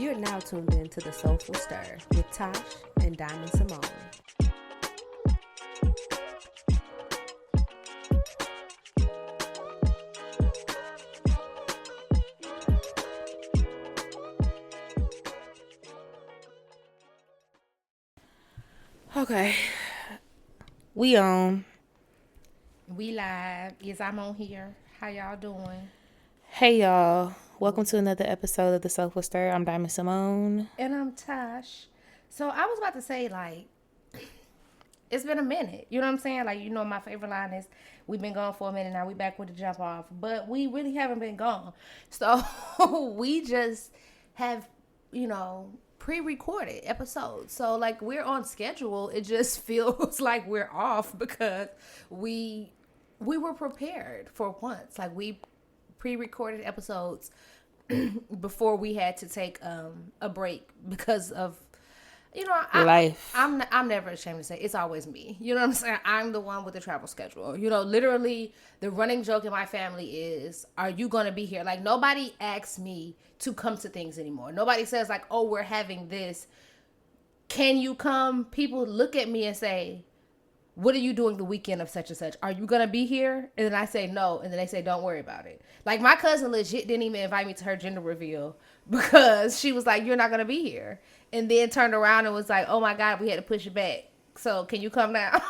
You're now tuned in to the Soulful Stir with Tash and Symoné. Okay, we on. We live. Yes, I'm on here. How y'all doing? Hey y'all, welcome to another episode of the Soulful Stir. I'm Symoné. And I'm Tash. So I was about to say, like, it's been a minute. You know what I'm saying? Like, you know, my favorite line is, we've been gone for a minute now. We back with the jump off. But we really haven't been gone. So we just have, you know, pre-recorded episodes. So, like, we're on schedule. It just feels like we're off because we were prepared for once. Like, we pre-recorded episodes before we had to take a break because of, you know, Life. I'm never ashamed to say it's always me. You know what I'm saying? I'm the one with the travel schedule. You know, literally the running joke in my family is, are you going to be here? Like, nobody asks me to come to things anymore. Nobody says, like, oh, we're having this. Can you come? People look at me and say, what are you doing the weekend of such and such? Are you going to be here? And then I say no. And then they say, don't worry about it. Like, my cousin legit didn't even invite me to her gender reveal because she was like, you're not going to be here. And then turned around and was like, oh my God, we had to push it back. So can you come now?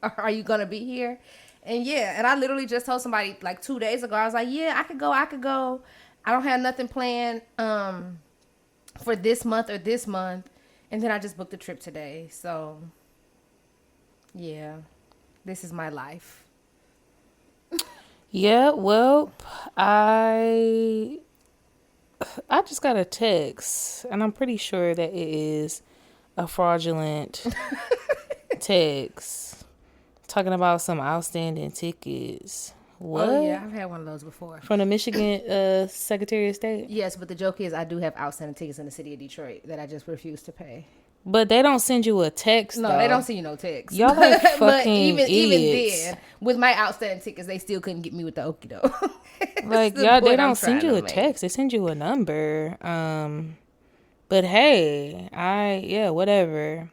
Or are you going to be here? And yeah, and I literally just told somebody like 2 days ago, I was like, yeah, I could go. I don't have nothing planned for this month or this month. And then I just booked a trip today. So yeah, this is my life. Yeah, well, I just got a text, and I'm pretty sure that it is a fraudulent text talking about some outstanding tickets. What? Oh yeah, I've had one of those before. From the Michigan Secretary of State? Yes, but the joke is I do have outstanding tickets in the city of Detroit that I just refuse to pay. But they don't send you a text, No, though. they don't send you no text. Y'all like fucking but even idiots. then, with my outstanding tickets, they still couldn't get me with the okie doke. Like, y'all, they don't send you a text. They send you a number. But hey, whatever.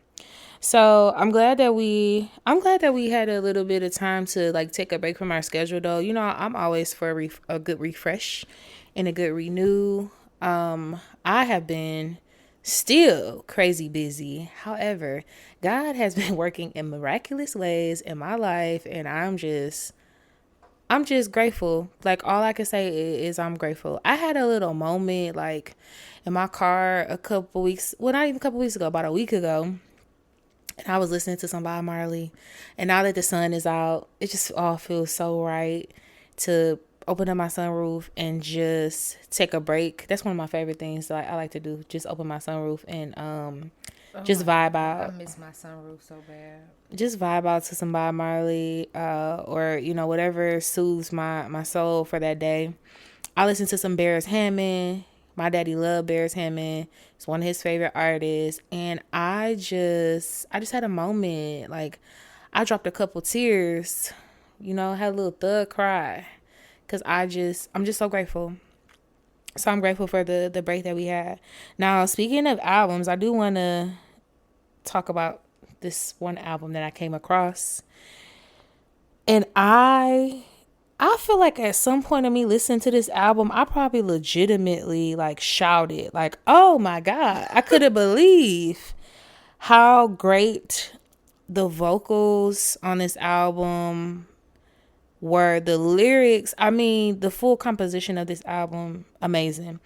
So I'm glad that we had a little bit of time to like take a break from our schedule, though. You know, I'm always for a good refresh and a good renew. I have been still crazy busy. However, God has been working in miraculous ways in my life, and I'm just grateful. Like, all I can say is I'm grateful. I had a little moment like in my car not even a couple weeks ago, about a week ago. And I was listening to some Bob Marley, and now that the sun is out, it just all feels so right to open up my sunroof and just take a break. That's one of my favorite things that I like to do. Just open my sunroof and just vibe out. I miss my sunroof so bad. Just vibe out to some Bob Marley, or you know, whatever soothes my soul for that day. I listen to some Beres Hammond. My daddy loved Beres Hammond. It's one of his favorite artists, and I just had a moment. Like, I dropped a couple tears. You know, had a little thug cry. Because I'm just so grateful. So I'm grateful for the break that we had. Now, speaking of albums, I do want to talk about this one album that I came across. And I feel like at some point of me listening to this album, I probably legitimately like shouted, like, oh my God, I couldn't believe how great the vocals on this album were. The lyrics, I mean, the full composition of this album, amazing.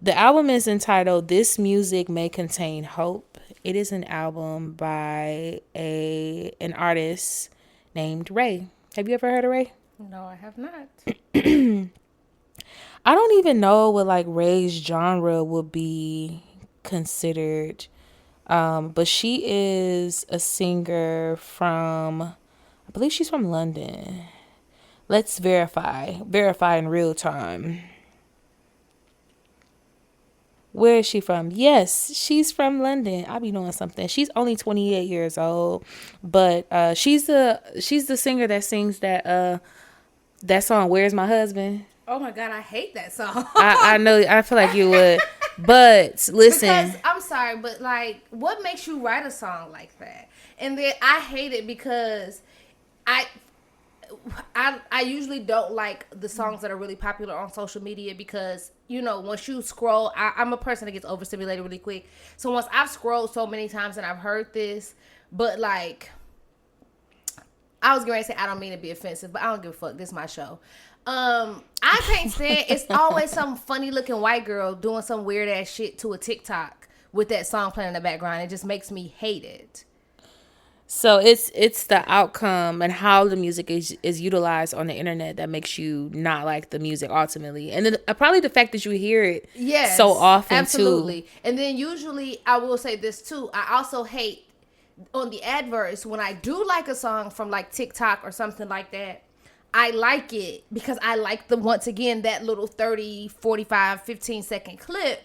The album is entitled This Music May Contain Hope. It is an album by an artist named Ray. Have you ever heard of Ray? No, I have not. I don't even know what like Ray's genre would be considered. But she is a singer from, I believe she's from London. Let's verify in real time. Where is she from? Yes, she's from London. I be knowing something. She's only 28 years old, but she's the singer that sings that song, Where's My Husband? Oh my God, I hate that song. I know. I feel like you would. But listen, Because I'm sorry, but like, what makes you write a song like that? And then I hate it because I I usually don't like the songs that are really popular on social media because, you know, once you scroll, I'm a person that gets overstimulated really quick. So once I've scrolled so many times and I've heard this, but like, I was going to say I don't mean to be offensive, but I don't give a fuck. This is my show. I can't stand. It's always some funny looking white girl doing some weird ass shit to a TikTok with that song playing in the background. It just makes me hate it. so it's the outcome and how the music is utilized on the internet that makes you not like the music ultimately, and then probably the fact that you hear it so often absolutely. too. And then usually I will say this too. I also hate on the adverts when I do like a song from like TikTok or something like that. I like it because I like the, once again, that little 30, 45, 15-second clip.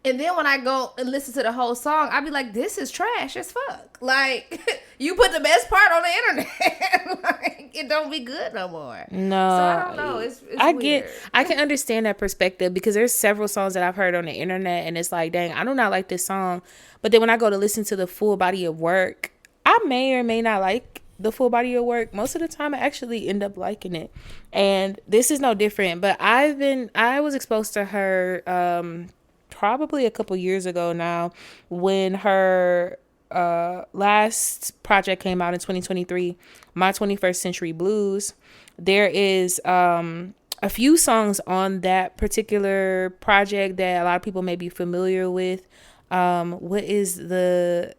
And then when I go and listen to the whole song, I be like, this is trash as fuck. Like, you put the best part on the internet. Like, it don't be good no more. No. So I don't know. It's weird. I can understand that perspective because there's several songs that I've heard on the internet and it's like, dang, I do not like this song. But then when I go to listen to the full body of work, I may or may not like the full body of work. Most of the time I actually end up liking it. And this is no different. But I was exposed to her probably a couple years ago now when her last project came out in 2023, My 21st Century Blues. There is a few songs on that particular project that a lot of people may be familiar with. What is the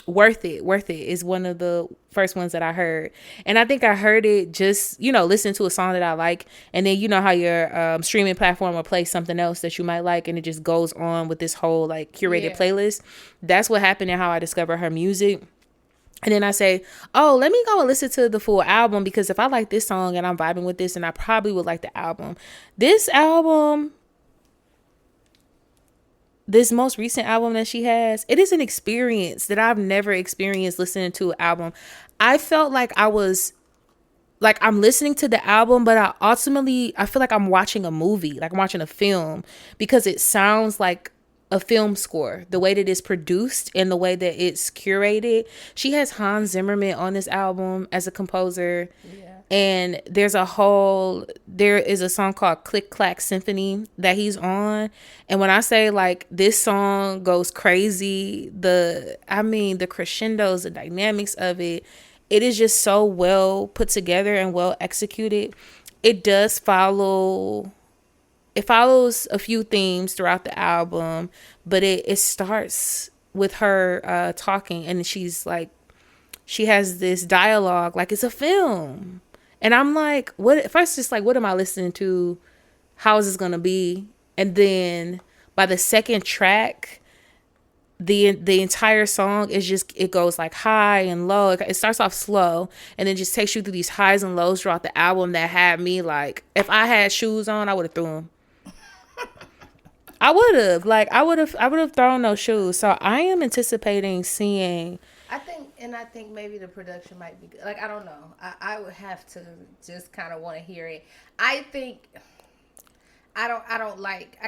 Worth It is one of the first ones that I heard, and I think I heard it just, you know, listen to a song that I like, and then you know how your streaming platform will play something else that you might like, and it just goes on with this whole like curated playlist. That's what happened and how I discovered her music. And then I say, oh, let me go and listen to the full album, because if I like this song and I'm vibing with this, and I probably would like the album. This most recent album that she has, it is an experience that I've never experienced listening to an album. I felt like I'm listening to the album, but I feel like I'm watching a movie, like I'm watching a film, because it sounds like a film score, the way that it's produced and the way that it's curated. She has Hans Zimmerman on this album as a composer. Yeah. And there is a song called Click Clack Symphony that he's on. And when I say like this song goes crazy, the crescendos, the dynamics of it is just so well put together and well executed. It follows a few themes throughout the album, but it starts with her talking, and she has this dialogue like it's a film. And I'm like, what am I listening to? How is this going to be? And then by the second track, the entire song is just, it goes like high and low. It starts off slow and then just takes you through these highs and lows throughout the album that had me like, if I had shoes on, I would have threw them. I would have thrown those shoes. So I am anticipating seeing. I think maybe the production might be good. Like, I don't know. I would have to just kind of want to hear it. I think I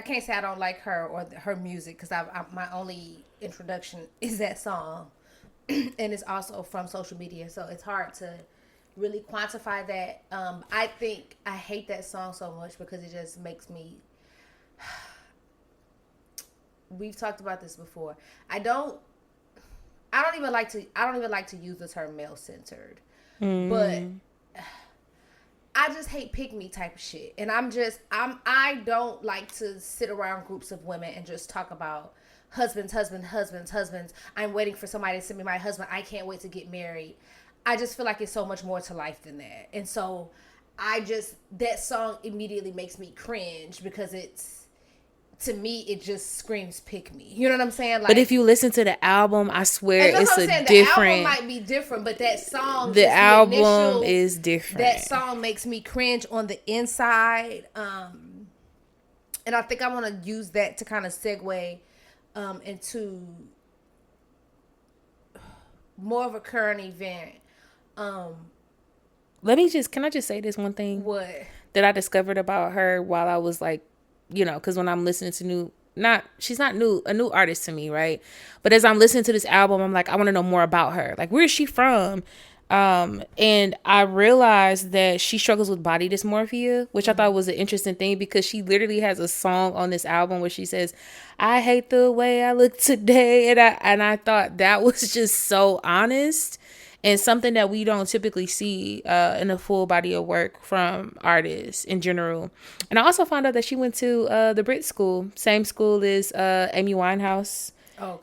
can't say I don't like her or her music, because my only introduction is that song, and it's also from social media, so it's hard to really quantify that. I think I hate that song so much because it just makes me. We've talked about this before. I don't even like to use the term male centered, but I just hate pick me type of shit. And I don't like to sit around groups of women and just talk about husbands. I'm waiting for somebody to send me my husband. I can't wait to get married. I just feel like it's so much more to life than that. And so that song immediately makes me cringe because to me, it just screams pick me. You know what I'm saying? Like, but if you listen to the album, I swear it's a different. The album might be different, but that song, is different. That song makes me cringe on the inside. And I think I want to use that to kind of segue into more of a current event. Can I just say this one thing? What? That I discovered about her while I was like, you know, because when I'm listening to she's not new, a new artist to me, right? But as I'm listening to this album, I'm like, I want to know more about her. Like, where is she from? And I realized that she struggles with body dysmorphia, which I thought was an interesting thing, because she literally has a song on this album where she says, I hate the way I look today. And I thought that was just so honest and something that we don't typically see in a full body of work from artists in general. And I also found out that she went to the Brit school, same school as Amy Winehouse,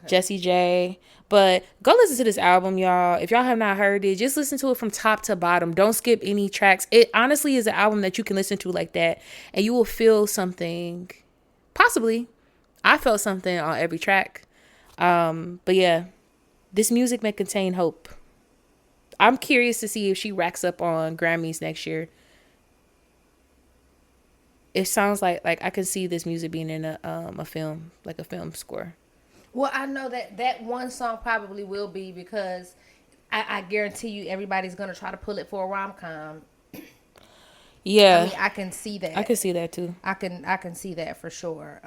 Jessie J. But go listen to this album, y'all. If y'all have not heard it, just listen to it from top to bottom. Don't skip any tracks. It honestly is an album that you can listen to like that, and you will feel something. Possibly. I felt something on every track. But yeah, this music may contain hope. I'm curious to see if she racks up on Grammys next year. It sounds like I can see this music being in a film, like a film score. Well, I know that one song probably will be, because I guarantee you everybody's going to try to pull it for a rom-com. Yeah. I mean, I can see that. I can see that too. I can see that for sure.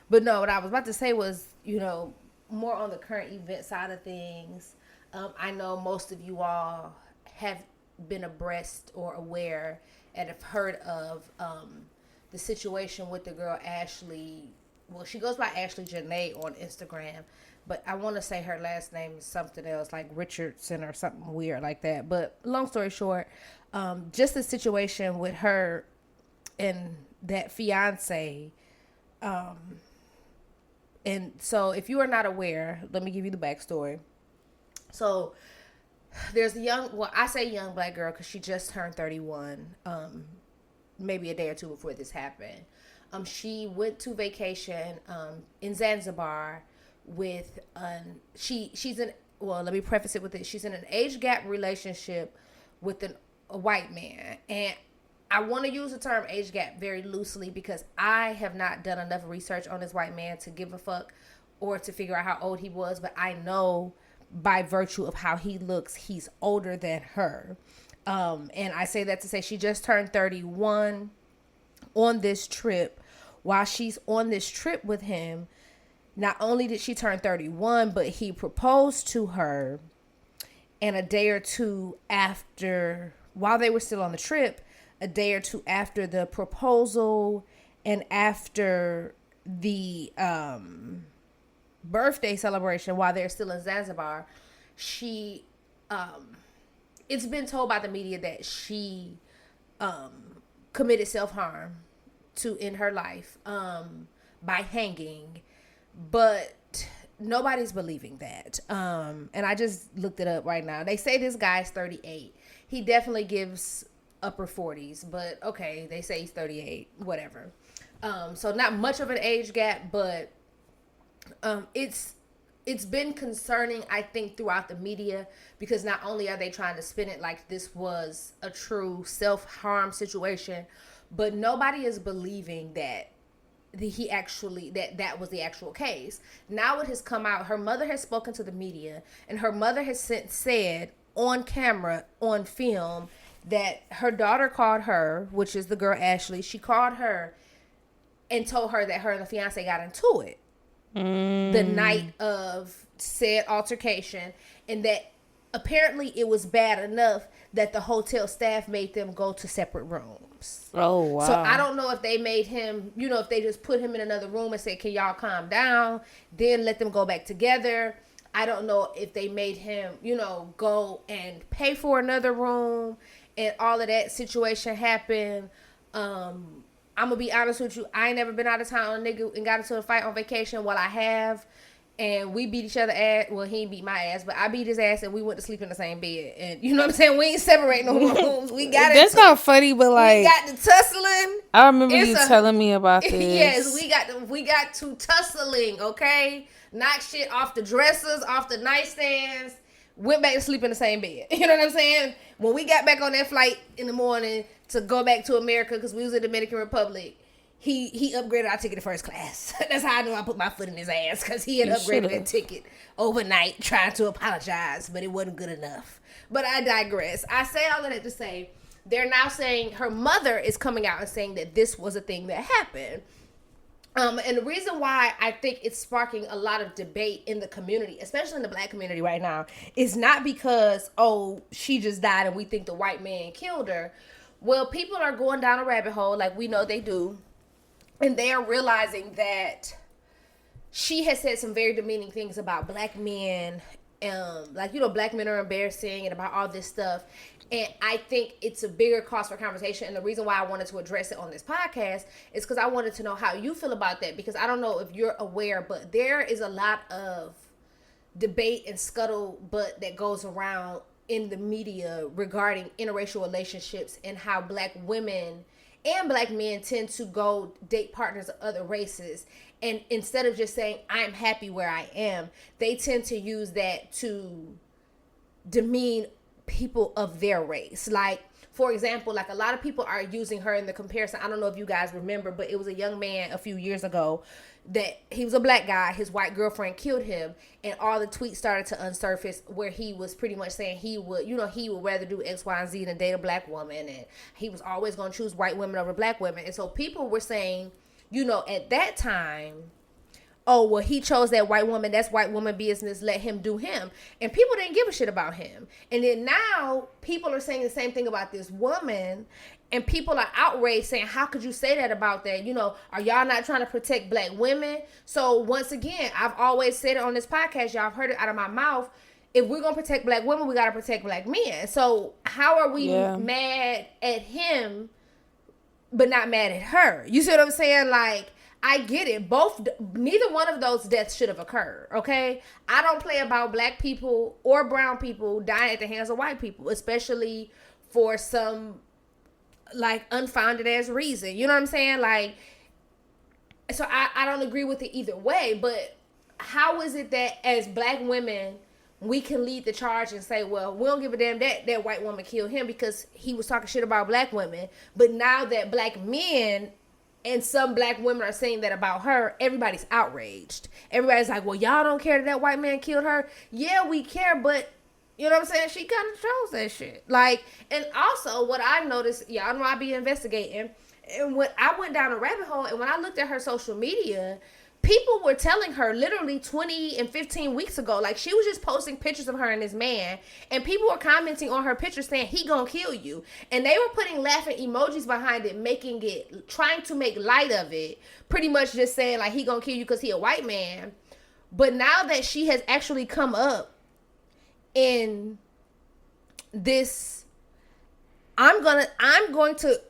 But no, what I was about to say was, more on the current event side of things. I know most of you all have been abreast or aware and have heard of the situation with the girl Ashley. Well, she goes by Ashley Janae on Instagram, but I want to say her last name is something else, like Richardson or something weird like that. But long story short, just the situation with her and that fiance. And so if you are not aware, let me give you the backstory. So there's I say young black girl because she just turned 31, maybe a day or two before this happened. She went to vacation in Zanzibar with let me preface it with this. She's in an age gap relationship with a white man. And I want to use the term age gap very loosely because I have not done enough research on this white man to give a fuck or to figure out how old he was. But I know by virtue of how he looks, he's older than her. And I say that to say she just turned 31 on this trip. While she's on this trip with him, not only did she turn 31, but he proposed to her. And a day or two after, while they were still on the trip, a day or two after the proposal and after the birthday celebration, while they're still in Zanzibar, she, it's been told by the media that she committed self-harm to in her life by hanging, but nobody's believing that. And I just looked it up right now. They say this guy's 38. He definitely gives upper 40s, but okay, they say he's 38, whatever. So not much of an age gap, but it's been concerning, I think, throughout the media, because not only are they trying to spin it like this was a true self-harm situation, but nobody is believing that that was the actual case. Now it has come out. Her mother has spoken to the media, and her mother has said on camera, on film, that her daughter called her, which is the girl Ashley. She called her and told her that her and the fiance got into it the night of said altercation, and that apparently it was bad enough that the hotel staff made them go to separate rooms. Oh, wow. So I don't know if they made him, if they just put him in another room and said, can y'all calm down? Then let them go back together. I don't know if they made him, go and pay for another room and all of that situation happened. I'm going to be honest with you. I ain't never been out of town on a nigga and got into a fight on vacation. Well, I have. And we beat each other ass. Well, he ain't beat my ass, but I beat his ass, and we went to sleep in the same bed. And you know what I'm saying? We ain't separating no rooms. We got it. That's not funny, but like, we got the tussling. I remember you telling me about this. Yes, we got to tussling. Okay, knock shit off the dressers, off the nightstands. Went back to sleep in the same bed. You know what I'm saying? When we got back on that flight in the morning to go back to America, because we was in the Dominican Republic, he upgraded our ticket to first class. That's how I knew I put my foot in his ass, because he had upgraded that ticket overnight, trying to apologize, but it wasn't good enough. But I digress. I say all of that to say, they're now saying her mother is coming out and saying that this was a thing that happened. And the reason why I think it's sparking a lot of debate in the community, especially in the black community right now, is not because, oh, she just died and we think the white man killed her. Well, people are going down a rabbit hole like we know they do. And they are realizing that she has said some very demeaning things about black men. Like, black men are embarrassing and about all this stuff. And I think it's a bigger cause for conversation. And the reason why I wanted to address it on this podcast is because I wanted to know how you feel about that. Because I don't know if you're aware, but there is a lot of debate and scuttlebutt that goes around in the media regarding interracial relationships and how black women and black men tend to go date partners of other races. And instead of just saying, I'm happy where I am, they tend to use that to demean people of their race. Like, for example, like a lot of people are using her in the comparison. I don't know if you guys remember, but it was a young man a few years ago that he was a black guy. His white girlfriend killed him, and all the tweets started to unsurface where he was pretty much saying he would rather do X, Y, and Z than date a black woman, and he was always going to choose white women over black women. And so people were saying, at that time, oh, well, he chose that white woman. That's white woman business. Let him do him. And people didn't give a shit about him. And then now people are saying the same thing about this woman. And people are outraged saying, how could you say that about that? Are y'all not trying to protect black women? So once again, I've always said it on this podcast. Y'all have heard it out of my mouth. If we're going to protect black women, we got to protect black men. So how are we mad at him, but not mad at her? You see what I'm saying? Like, I get it. Neither one of those deaths should have occurred, okay? I don't play about black people or brown people dying at the hands of white people, especially for some, like, unfounded ass reason. You know what I'm saying? Like, so I don't agree with it either way, but how is it that as black women, we can lead the charge and say, well, we don't give a damn that white woman killed him because he was talking shit about black women, but now that black men and some black women are saying that about her, everybody's outraged. Everybody's like, well, y'all don't care that white man killed her? Yeah, we care, but you know what I'm saying? She kind of chose that shit. Like, and also what I noticed, y'all know I be investigating, and when I went down a rabbit hole, and when I looked at her social media, people were telling her literally 20 and 15 weeks ago, like she was just posting pictures of her and this man, and people were commenting on her picture saying, he gonna kill you. And they were putting laughing emojis behind it, trying to make light of it, pretty much just saying like, he gonna kill you because he a white man. But now that she has actually come up in this, I'm going to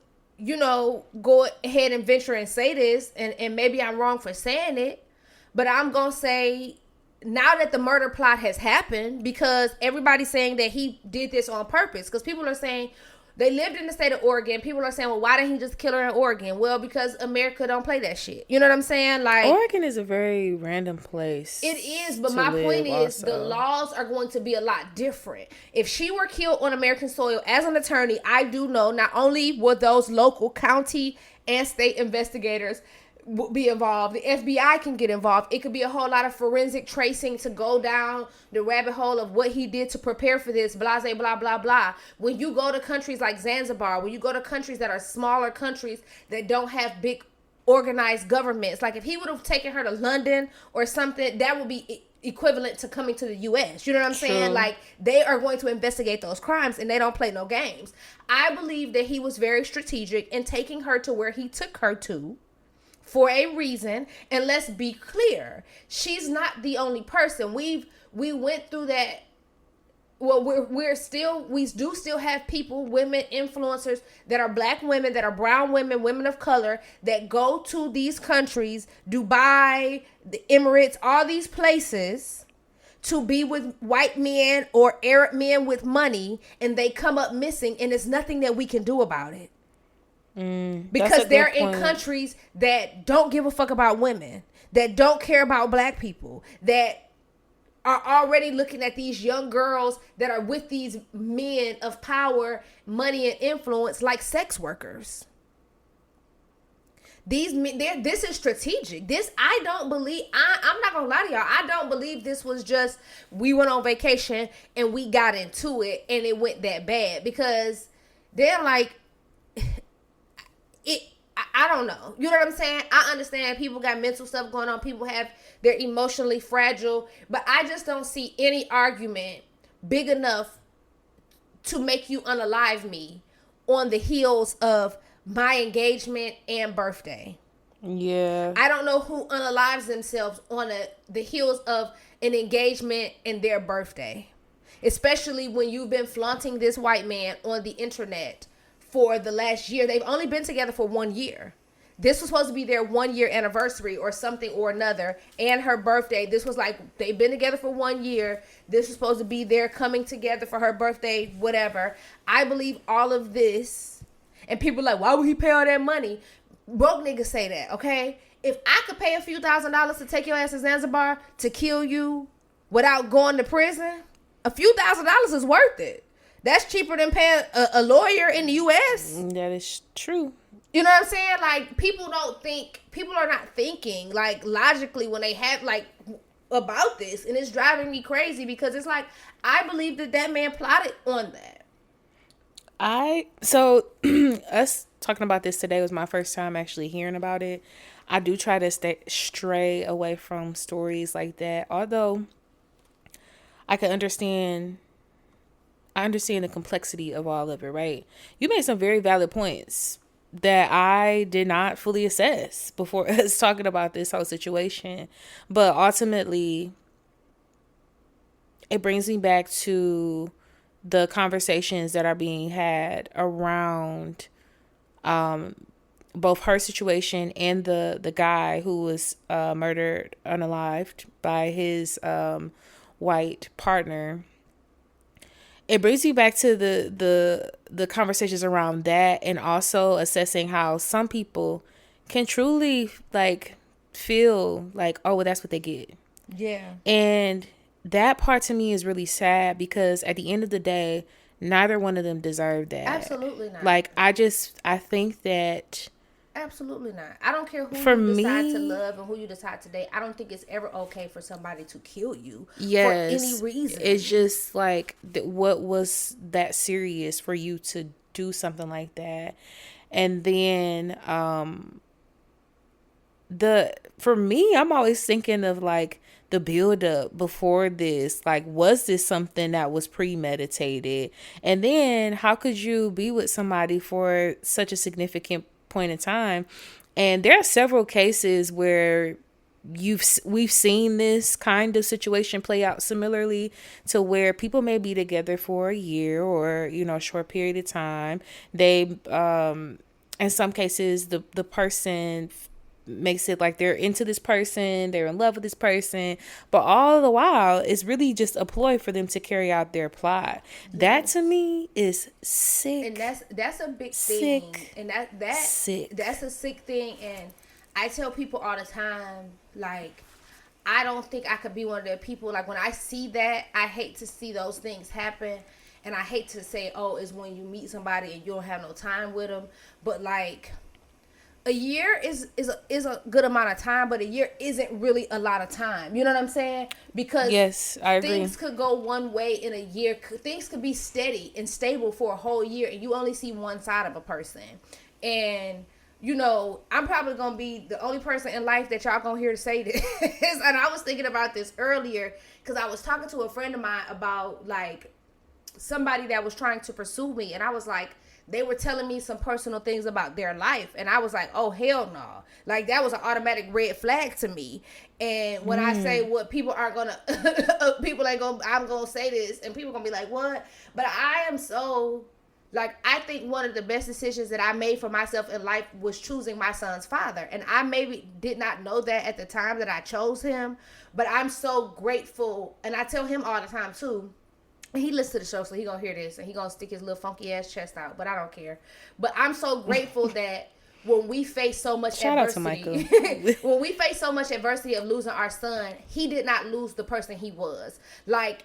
go ahead and venture and say this, and maybe I'm wrong for saying it, but I'm going to say, now that the murder plot has happened, because everybody's saying that he did this on purpose, because people are saying, they lived in the state of Oregon. People are saying, well, why didn't he just kill her in Oregon? Well, because America don't play that shit. You know what I'm saying? Like, Oregon is a very random place. It is, but my point is the laws are going to be a lot different. If she were killed on American soil, as an attorney, I do know not only will those local county and state investigators be involved, the FBI can get involved. It could be a whole lot of forensic tracing to go down the rabbit hole of what he did to prepare for this, blah, blah, blah, blah. When you go to countries like Zanzibar, when you go to countries that are smaller countries that don't have big organized governments, like if he would have taken her to London or something, that would be equivalent to coming to the U.S. You know what I'm saying? Like, they are going to investigate those crimes, and they don't play no games. I believe that he was very strategic in taking her to where he took her to, for a reason. And let's be clear, she's not the only person. We went through that. Well, we do still have people, women, influencers that are black women, that are brown women, women of color, that go to these countries, Dubai, the Emirates, all these places, to be with white men or Arab men with money, and they come up missing, and there's nothing that we can do about it. Because they're in countries that don't give a fuck about women, that don't care about black people, that are already looking at these young girls that are with these men of power, money, and influence like sex workers. These men, this is strategic. This, I don't believe, I'm not gonna lie to y'all, I don't believe this was just, we went on vacation and we got into it and it went that bad. Because they're like, I don't know. You know what I'm saying? I understand people got mental stuff going on. People they're emotionally fragile. But I just don't see any argument big enough to make you unalive me on the heels of my engagement and birthday. Yeah. I don't know who unalives themselves on the heels of an engagement and their birthday. Especially when you've been flaunting this white man on the internet for the last year. They've only been together for 1 year. This was supposed to be their 1 year anniversary or something or another. And her birthday. This was like, they've been together for 1 year. This was supposed to be their coming together for her birthday, whatever. I believe all of this. And people are like, why would he pay all that money? Broke niggas say that, okay? If I could pay a few $1,000s to take your ass to Zanzibar to kill you without going to prison, a few $1,000s is worth it. That's cheaper than paying a lawyer in the U.S. That is true. You know what I'm saying? Like, people are not thinking, like, logically when they have, like, about this. And it's driving me crazy because it's like, I believe that man plotted on that. So, us talking about this today was my first time actually hearing about it. I do try to stray away from stories like that. Although, I understand the complexity of all of it, right? You made some very valid points that I did not fully assess before us talking about this whole situation. But ultimately, it brings me back to the conversations that are being had around both her situation and the guy who was murdered unalived by his white partner. It brings me back to the conversations around that, and also assessing how some people can truly like feel like, oh, well, that's what they get. Yeah. And that part to me is really sad because at the end of the day, neither one of them deserved that. Absolutely not. Like, I think that absolutely not. I don't care who for you decide me, to love and who you decide to date. I don't think it's ever okay for somebody to kill you for yes, any reason. It's just like, what was that serious for you to do something like that? And then for me, I'm always thinking of like the build up before this. Like, was this something that was premeditated? And then how could you be with somebody for such a significant point in time? And there are several cases where we've seen this kind of situation play out similarly, to where people may be together for a year or, you know, a short period of time. They in some cases the person makes it like they're into this person, they're in love with this person, but all the while it's really just a ploy for them to carry out their plot. Yes. That to me is sick. And that's a big thing. And that's a sick thing. And I tell people all the time, like, I don't think I could be one of the people, like, when I see that, I hate to see those things happen. And I hate to say, oh, it's when you meet somebody and you don't have no time with them. But, like, a year is a good amount of time, but a year isn't really a lot of time. You know what I'm saying? Because yes, I agree. Things could go one way in a year. Things could be steady and stable for a whole year, and you only see one side of a person. And, you know, I'm probably going to be the only person in life that y'all going to hear to say this. And I was thinking about this earlier because I was talking to a friend of mine about, like, somebody that was trying to pursue me. And I was like, they were telling me some personal things about their life. And I was like, oh, hell no. Like, that was an automatic red flag to me. And when I say what people aren't going to, people ain't going to, I'm going to say this. And people going to be like, what? But I am so, like, I think one of the best decisions that I made for myself in life was choosing my son's father. And I maybe did not know that at the time that I chose him. But I'm so grateful. And I tell him all the time, too. He listens to the show, so he gonna hear this, and he gonna stick his little funky ass chest out, but I don't care. But I'm so grateful that when we face so much adversity, when we face so much adversity of losing our son, he did not lose the person he was. Like,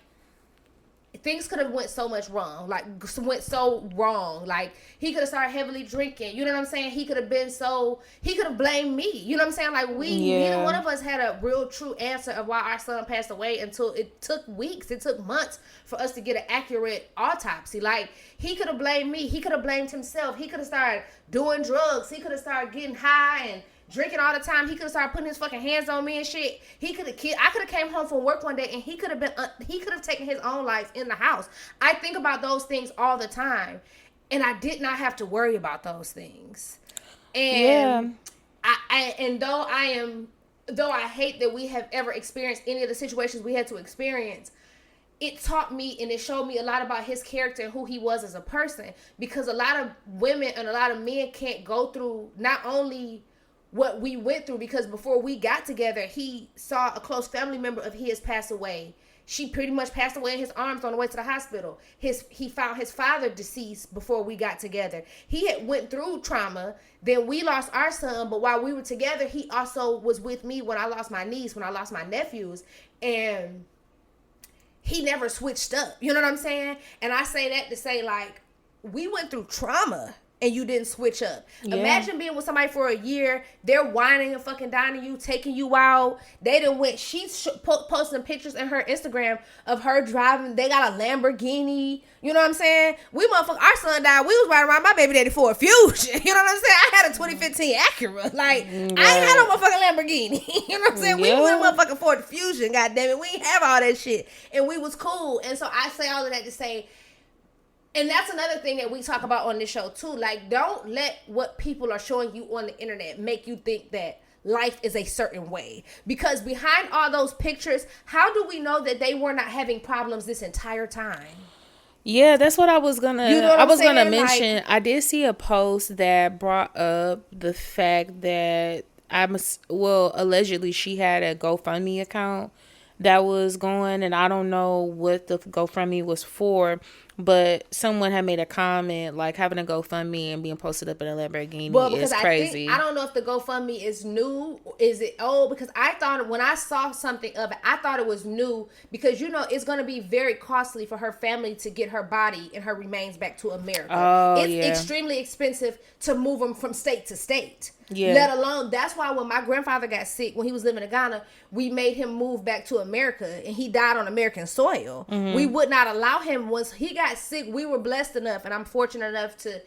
things could have went so much wrong. Like, went so wrong. Like, he could have started heavily drinking. You know what I'm saying? He could have blamed me. You know what I'm saying? Like, neither one of us had a real true answer of why our son passed away until it took weeks. It took months for us to get an accurate autopsy. Like, he could have blamed me. He could have blamed himself. He could have started doing drugs. He could have started getting high and drinking all the time. He could have started putting his fucking hands on me and shit. I could have came home from work one day and he could have taken his own life in the house. I think about those things all the time, and I did not have to worry about those things. And though I hate that we have ever experienced any of the situations we had to experience, it taught me and it showed me a lot about his character and who he was as a person, because a lot of women and a lot of men can't go through not only what we went through, because before we got together, he saw a close family member of his pass away. She pretty much passed away in his arms on the way to the hospital. He found his father deceased before we got together. He had went through trauma. Then we lost our son, but while we were together, he also was with me when I lost my niece, when I lost my nephews, and he never switched up. You know what I'm saying? And I say that to say, like, we went through trauma and you didn't switch up. Yeah. Imagine being with somebody for a year. They're whining and fucking dining you, taking you out. They done went. She's posting pictures in her Instagram of her driving. They got a Lamborghini. You know what I'm saying? Our son died. We was riding around my baby daddy for a Fusion. You know what I'm saying? I had a 2015 Acura. Like, I ain't had no motherfucking Lamborghini. You know what I'm saying? We was in motherfucking Ford Fusion. Goddamn it, we ain't have all that shit, and we was cool. And so I say all of that to say. And that's another thing that we talk about on this show too. Like, don't let what people are showing you on the internet make you think that life is a certain way. Because behind all those pictures, how do we know that they were not having problems this entire time? Yeah, that's what I was gonna mention. Like, I did see a post that brought up the fact that allegedly she had a GoFundMe account that was going, and I don't know what the GoFundMe was for, but someone had made a comment like having a GoFundMe and being posted up in a Lamborghini is crazy. I don't know if the GoFundMe is new. Is it old? Because I thought when I saw something of it, I thought it was new, because you know it's going to be very costly for her family to get her body and her remains back to America. It's extremely expensive to move them from state to state. Yeah. Let alone, that's why when my grandfather got sick, when he was living in Ghana, we made him move back to America, and he died on American soil. Mm-hmm. We would not allow him. Once he got sick, we were blessed enough, and I'm fortunate enough to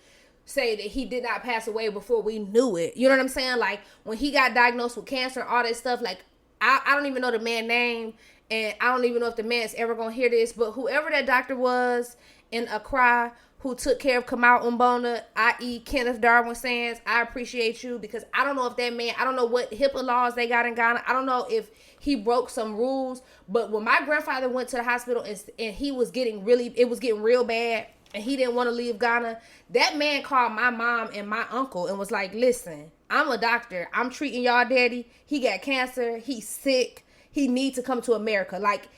say that he did not pass away before we knew it. You know what I'm saying? Like, when he got diagnosed with cancer, all that stuff, like, I don't even know the man's name, and I don't even know if the man's ever gonna hear this, but whoever that doctor was in Accra who took care of Kamal Umbona, i.e. Kenneth Darwin Sands, I appreciate you, because I don't know if that man, I don't know what HIPAA laws they got in Ghana. I don't know if he broke some rules, but when my grandfather went to the hospital and he was getting real bad, and he didn't want to leave Ghana, that man called my mom and my uncle and was like, listen, I'm a doctor. I'm treating y'all daddy. He got cancer. He's sick. He needs to come to America. Like,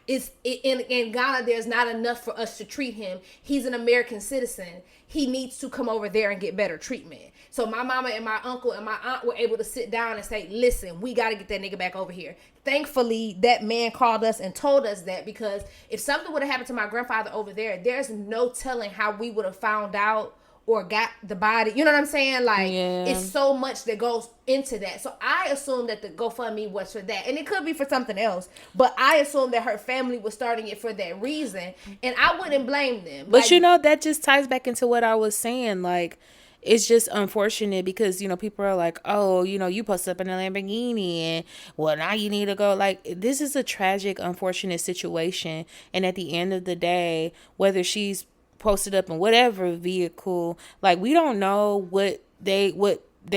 in Ghana, there's not enough for us to treat him. He's an American citizen. He needs to come over there and get better treatment. So my mama and my uncle and my aunt were able to sit down and say, listen, we got to get that nigga back over here. Thankfully, that man called us and told us that, because if something would have happened to my grandfather over there, there's no telling how we would have found out or got the body. You know what I'm saying? Like, it's so much that goes into that. So I assume that the GoFundMe was for that. And it could be for something else. But I assume that her family was starting it for that reason. And I wouldn't blame them. But, that just ties back into what I was saying. Like, it's just unfortunate because, people are like, oh, you posted up in a Lamborghini and, well, now you need to go. Like, this is a tragic, unfortunate situation. And at the end of the day, whether she's posted up in whatever vehicle, like, we don't know what they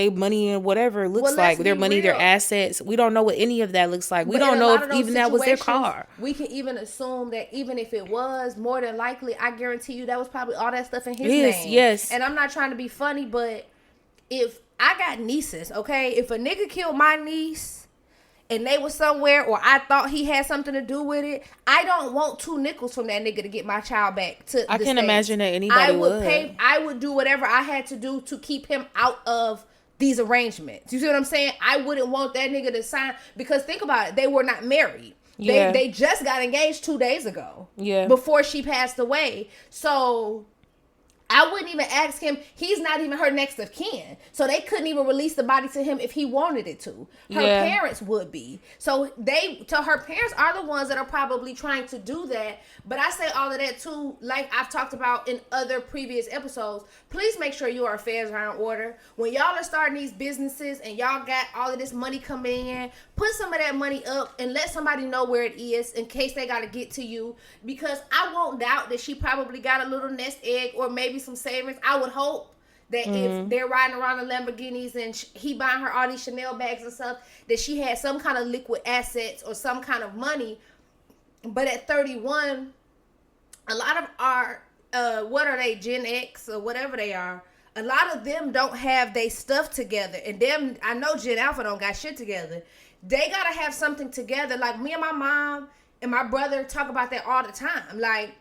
money and whatever looks like, their money, real. Their assets. We don't know what any of that looks like. We don't know if even that was their car. We can even assume that even if it was, more than likely, I guarantee you that was probably all that stuff in his name. Yes. And I'm not trying to be funny, but if I got nieces, okay, if a nigga killed my niece and they were somewhere, or I thought he had something to do with it, I don't want 2 nickels from that nigga to get my child back to the I can States. imagine that anybody would. I would do whatever I had to do to keep him out of these arrangements. You see what I'm saying? I wouldn't want that nigga to sign, because think about it, they were not married. Yeah. They just got engaged 2 days ago. Yeah. Before she passed away. So I wouldn't even ask him. He's not even her next of kin. So they couldn't even release the body to him if he wanted it to. Her parents would be. So her parents are the ones that are probably trying to do that. But I say all of that too, like I've talked about in other previous episodes. Please make sure your affairs are in order. When y'all are starting these businesses and y'all got all of this money coming in, put some of that money up and let somebody know where it is in case they got to get to you. Because I won't doubt that she probably got a little nest egg or maybe some savings. I would hope that if they're riding around in Lamborghinis and he buying her all these Chanel bags and stuff, that she had some kind of liquid assets or some kind of money. But at 31, a lot of our, what are they, Gen X or whatever they are, a lot of them don't have their stuff together. And them, I know Gen Alpha don't got shit together. They got to have something together. Like me and my mom and my brother talk about that all the time. Like,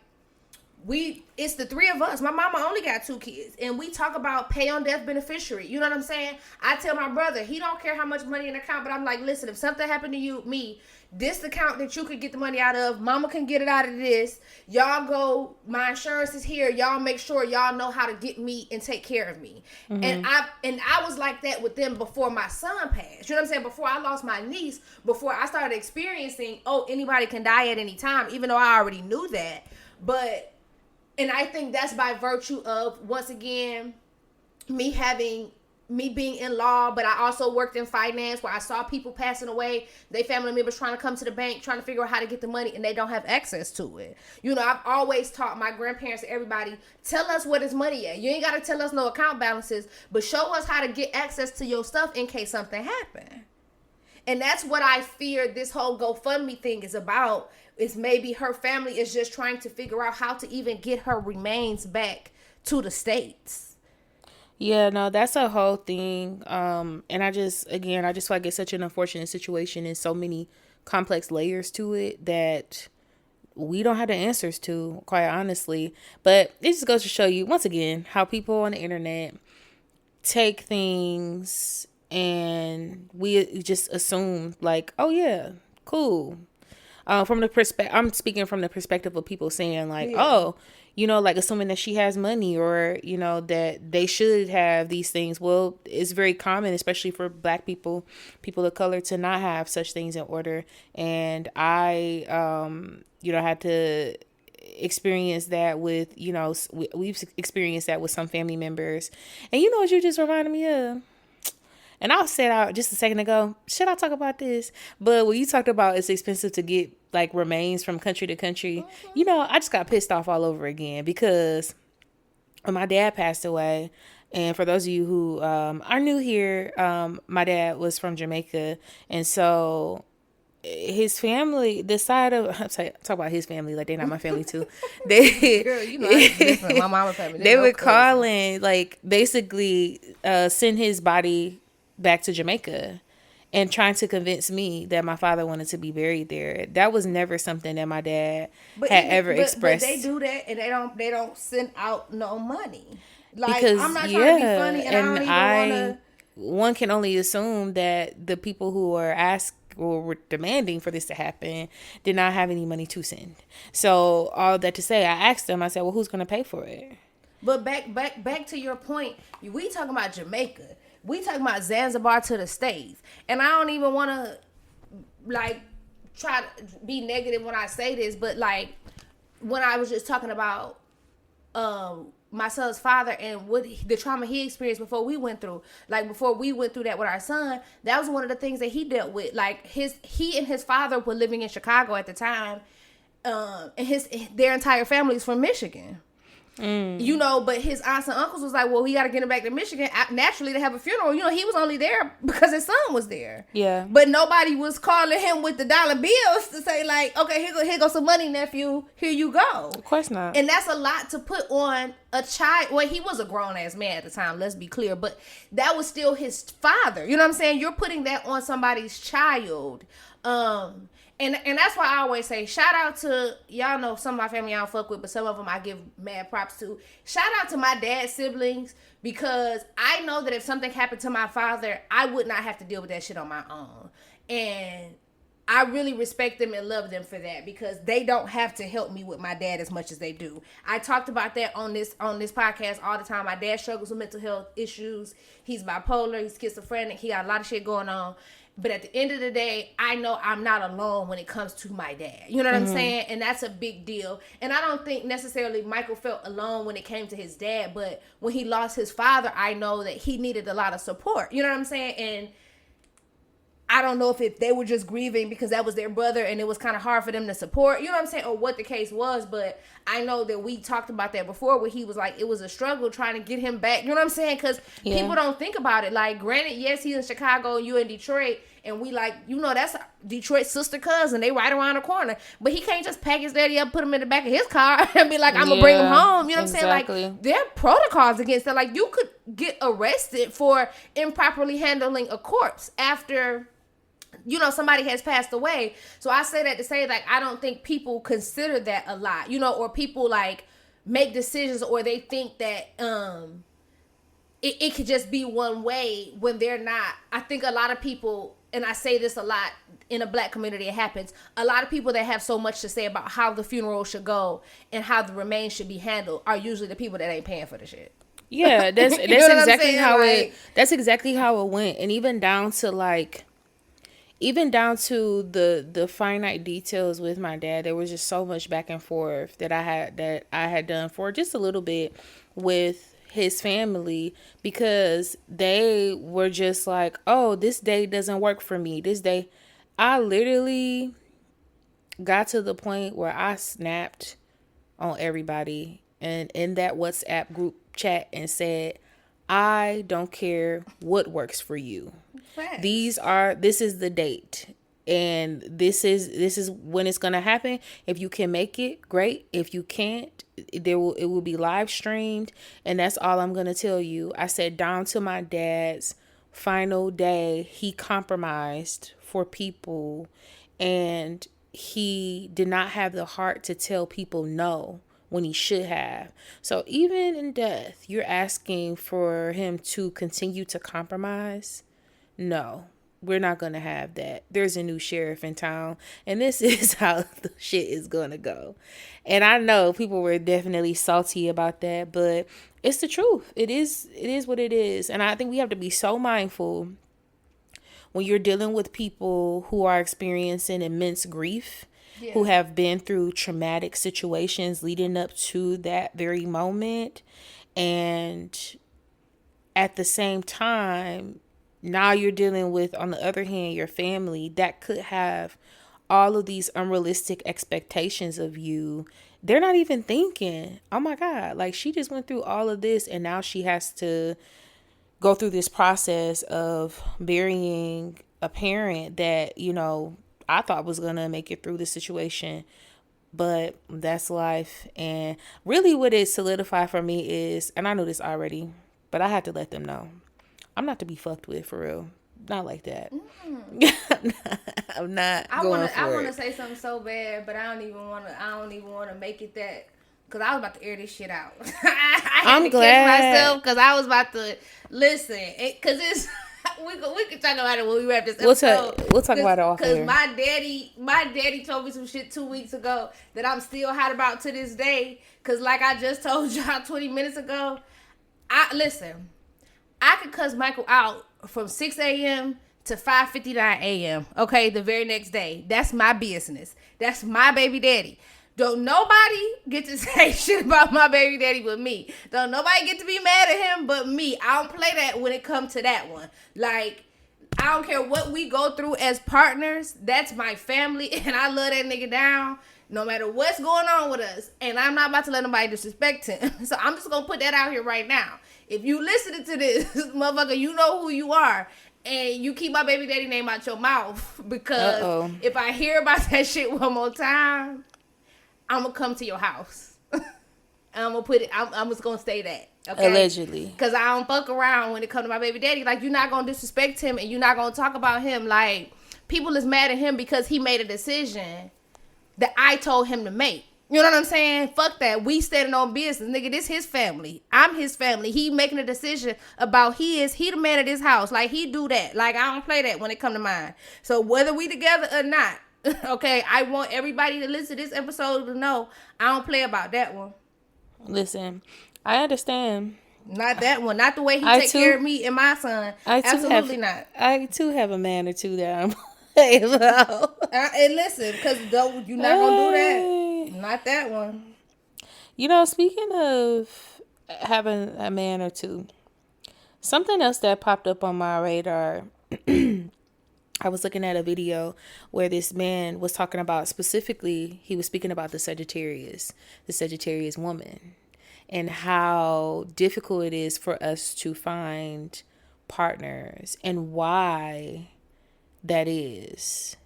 it's the three of us. My mama only got 2 kids, and we talk about pay on death beneficiary. You know what I'm saying? I tell my brother, he don't care how much money in the account, but I'm like, listen, if something happened to me, this account that you could get the money out of, mama can get it out of this. Y'all go, my insurance is here. Y'all make sure y'all know how to get me and take care of me. And I was like that with them before my son passed. You know what I'm saying? Before I lost my niece, before I started experiencing, anybody can die at any time, even though I already knew that. And I think that's by virtue of, once again, me being in law, but I also worked in finance where I saw people passing away, they family members trying to come to the bank, trying to figure out how to get the money, and they don't have access to it. You know, I've always taught my grandparents and everybody, tell us where this money at. You ain't got to tell us no account balances, but show us how to get access to your stuff in case something happened. And that's what I fear this whole GoFundMe thing is about, is maybe her family is just trying to figure out how to even get her remains back to the States. Yeah, no, that's a whole thing. And I just feel like it's such an unfortunate situation and so many complex layers to it that we don't have the answers to, quite honestly. But it just goes to show you, once again, how people on the internet take things and we just assume like, oh yeah, cool. I'm speaking from the perspective of people saying like, oh, you know, like assuming that she has money or, you know, that they should have these things. Well, it's very common, especially for Black people, people of color, to not have such things in order. And I, had to experience that with, you know, we've experienced that with some family members. And you know what you just reminded me of? And I said out just a second ago, should I talk about this? But when you talked about it's expensive to get like remains from country to country, you know, I just got pissed off all over again because when my dad passed away, and for those of you who are new here, my dad was from Jamaica. And so his family, the side of, talk about his family like they're not my family too. They, girl, you know, it's my mama's family. They would call in, like, basically send his body back to Jamaica and trying to convince me that my father wanted to be buried there. That was never something that my dad ever expressed. But they do that and they don't send out no money. Like, because, I'm not trying to be funny and I don't even want to. One can only assume that the people who are were demanding for this to happen did not have any money to send. So all that to say, I asked them, I said, well, who's going to pay for it? But back to your point, we talking about Jamaica. We talking about Zanzibar to the States. And I don't even want to, like, try to be negative when I say this, but, like, when I was just talking about my son's father and what the trauma he experienced before we went through, like, before we went through that with our son, that was one of the things that he dealt with. Like, he and his father were living in Chicago at the time, and their entire family is from Michigan. You know, but his aunts and uncles was like, well, we got to get him back to Michigan naturally to have a funeral. You know, he was only there because his son was there. Yeah. But nobody was calling him with the dollar bills to say, like, okay, here go some money, nephew. Here you go. Of course not. And that's a lot to put on a child. Well, he was a grown-ass man at the time, let's be clear. But that was still his father. You know what I'm saying? You're putting that on somebody's child. And that's why I always say, shout out to, y'all know some of my family I don't fuck with, but some of them I give mad props to. Shout out to my dad's siblings, because I know that if something happened to my father, I would not have to deal with that shit on my own. And I really respect them and love them for that, because they don't have to help me with my dad as much as they do. I talked about that on this podcast all the time. My dad struggles with mental health issues. He's bipolar. He's schizophrenic. He got a lot of shit going on. But at the end of the day, I know I'm not alone when it comes to my dad. You know what I'm saying? And that's a big deal. And I don't think necessarily Michael felt alone when it came to his dad. But when he lost his father, I know that he needed a lot of support. You know what I'm saying? And I don't know if they were just grieving because that was their brother and it was kind of hard for them to support, you know what I'm saying, or what the case was. But I know that we talked about that before, where he was like, it was a struggle trying to get him back, you know what I'm saying, because people don't think about it. Like, granted, yes, he's in Chicago, you in Detroit, and we like, you know, that's Detroit's sister cousin, they right around the corner, but he can't just pack his daddy up, put him in the back of his car and be like, I'm gonna bring him home, you know what I'm saying? Like, there are protocols against that. Like, you could get arrested for improperly handling a corpse after, you know, somebody has passed away. So I say that to say, like, I don't think people consider that a lot, you know, or people like make decisions, or they think that it could just be one way when they're not. I think a lot of people, and I say this a lot in a black community, it happens, a lot of people that have so much to say about how the funeral should go and how the remains should be handled are usually the people that ain't paying for the shit. Yeah, that's exactly how like, that's exactly how it went. And even down to the finite details with my dad, there was just so much back and forth that I had done for just a little bit with his family, because they were just like, oh, this day doesn't work for me. This day, I literally got to the point where I snapped on everybody and in that WhatsApp group chat and said, I don't care what works for you. Right. This is the date, and this is when it's gonna happen. If you can make it, great. If you can't, it will be live streamed, and that's all I'm gonna tell you. I said, down to my dad's final day, he compromised for people, and he did not have the heart to tell people no when he should have. So even in death, you're asking for him to continue to compromise? No, we're not going to have that. There's a new sheriff in town, and this is how the shit is going to go. And I know people were definitely salty about that, but it's the truth. It is what it is. And I think we have to be so mindful when you're dealing with people who are experiencing immense grief, who have been through traumatic situations leading up to that very moment. And at the same time, now you're dealing with, on the other hand, your family that could have all of these unrealistic expectations of you. They're not even thinking, oh my God, like, she just went through all of this and now she has to go through this process of burying a parent that, you know, I thought was going to make it through the situation. But that's life. And really what it solidified for me is, and I knew this already, but I had to let them know, I'm not to be fucked with, for real. Not like that. I'm not I going for it. I want to say something so bad, but I don't even want to make it that, because I was about to air this shit out. I'm glad myself, because I was about to listen, because it's we can talk about it when we wrap this episode. We'll talk about it off air. Because my daddy told me some shit 2 weeks ago that I'm still hot about to this day. Because like I just told y'all 20 minutes ago, I could cuss Michael out from 6 a.m. to 5:59 a.m. Okay, the very next day. That's my business. That's my baby daddy. Don't nobody get to say shit about my baby daddy but me. Don't nobody get to be mad at him but me. I don't play that when it comes to that one. Like, I don't care what we go through as partners. That's my family, and I love that nigga down no matter what's going on with us. And I'm not about to let nobody disrespect him. So I'm just going to put that out here right now. If you listening to this, motherfucker, you know who you are. And you keep my baby daddy name out your mouth. Because if I hear about that shit one more time, I'm going to come to your house. And I'm going to put it, I'm just going to say that. Okay? Allegedly. Because I don't fuck around when it comes to my baby daddy. Like, you're not going to disrespect him and you're not going to talk about him. Like, people is mad at him because he made a decision that I told him to make. You know what I'm saying? Fuck that. We standing on business. Nigga, this his family. I'm his family. He making a decision about he the man of this house. Like, he do that. Like, I don't play that when it come to mine. So whether we together or not, okay, I want everybody to listen to this episode to know I don't play about that one. Listen, I understand. Not that one. Not the way he take care of me and my son. Absolutely not. I too have a man or two that I'm and listen, because you're not going to do that. Not that one. You know, speaking of having a man or two, something else that popped up on my radar, I was looking at a video where this man was talking about, specifically, he was speaking about the Sagittarius woman, and how difficult it is for us to find partners and why that is,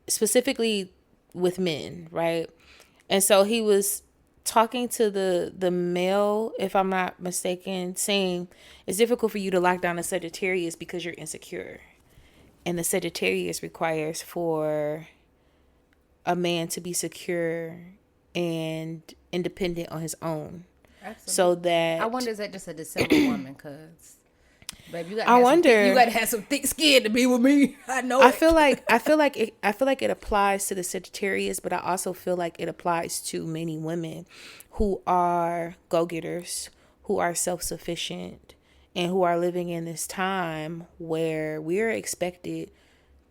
specifically with men, right? And so he was talking to the male, if I'm not mistaken, saying it's difficult for you to lock down a Sagittarius because you're insecure. And the Sagittarius requires for a man to be secure and independent on his own. Absolutely. So that, I wonder, is that just a December woman? Cause baby, you got to have some thick skin to be with me. I know. I feel like it applies to the Sagittarius, but I also feel like it applies to many women who are go-getters, who are self-sufficient, and who are living in this time where we're expected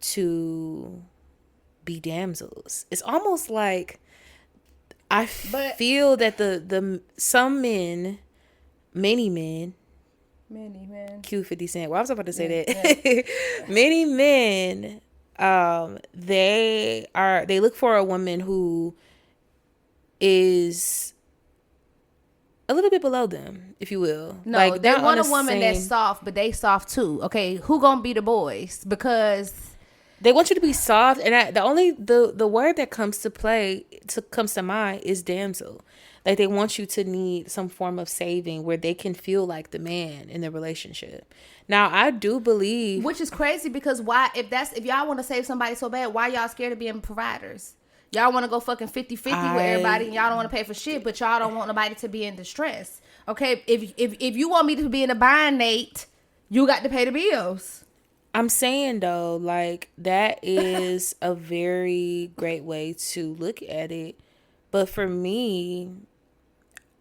to be damsels. It's almost like I feel that the some men, many men, Q 50 Cent. Well, I was about to say that. Yeah. Many men, they look for a woman who is a little bit below them, if you will. No, like, they want a woman that's soft, but they soft too. Okay, who gonna be the boys? Because they want you to be soft, and the word that comes to mind is damsel. Like, they want you to need some form of saving where they can feel like the man in the relationship. Now, I do believe, which is crazy, because why? If y'all want to save somebody so bad, why y'all scared of being providers? Y'all want to go fucking 50-50 with everybody, and y'all don't want to pay for shit, but y'all don't want nobody to be in distress. Okay, if you want me to be in a bind, Nate, you got to pay the bills. I'm saying, though, like, that is a very great way to look at it. But for me,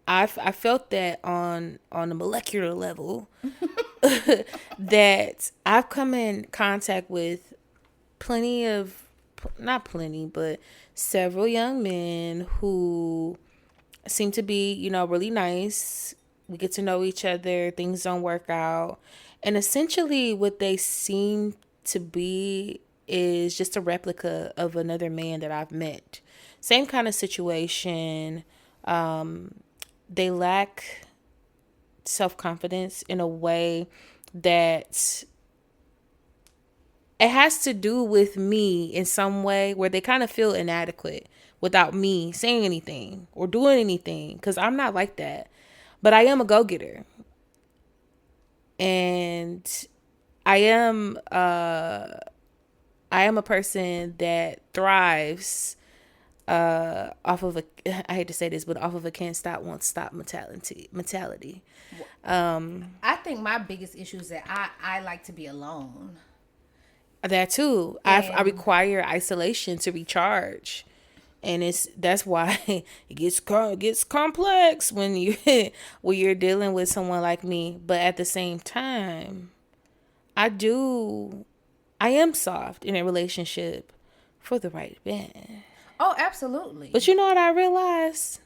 I felt that on a molecular level, that I've come in contact with several young men who seem to be, you know, really nice. We get to know each other. Things don't work out. And essentially what they seem to be is just a replica of another man that I've met. Same kind of situation. They lack self-confidence in a way that it has to do with me in some way, where they kind of feel inadequate without me saying anything or doing anything, because I'm not like that. But I am a go-getter. And I am a person that thrives off of I hate to say this, but off of a can't stop, won't stop mentality. I think my biggest issue is that I like to be alone. That too. I require isolation to recharge. And that's why it gets complex when you're dealing with someone like me. But at the same time, I am soft in a relationship for the right man. Oh, absolutely. But you know what I realized?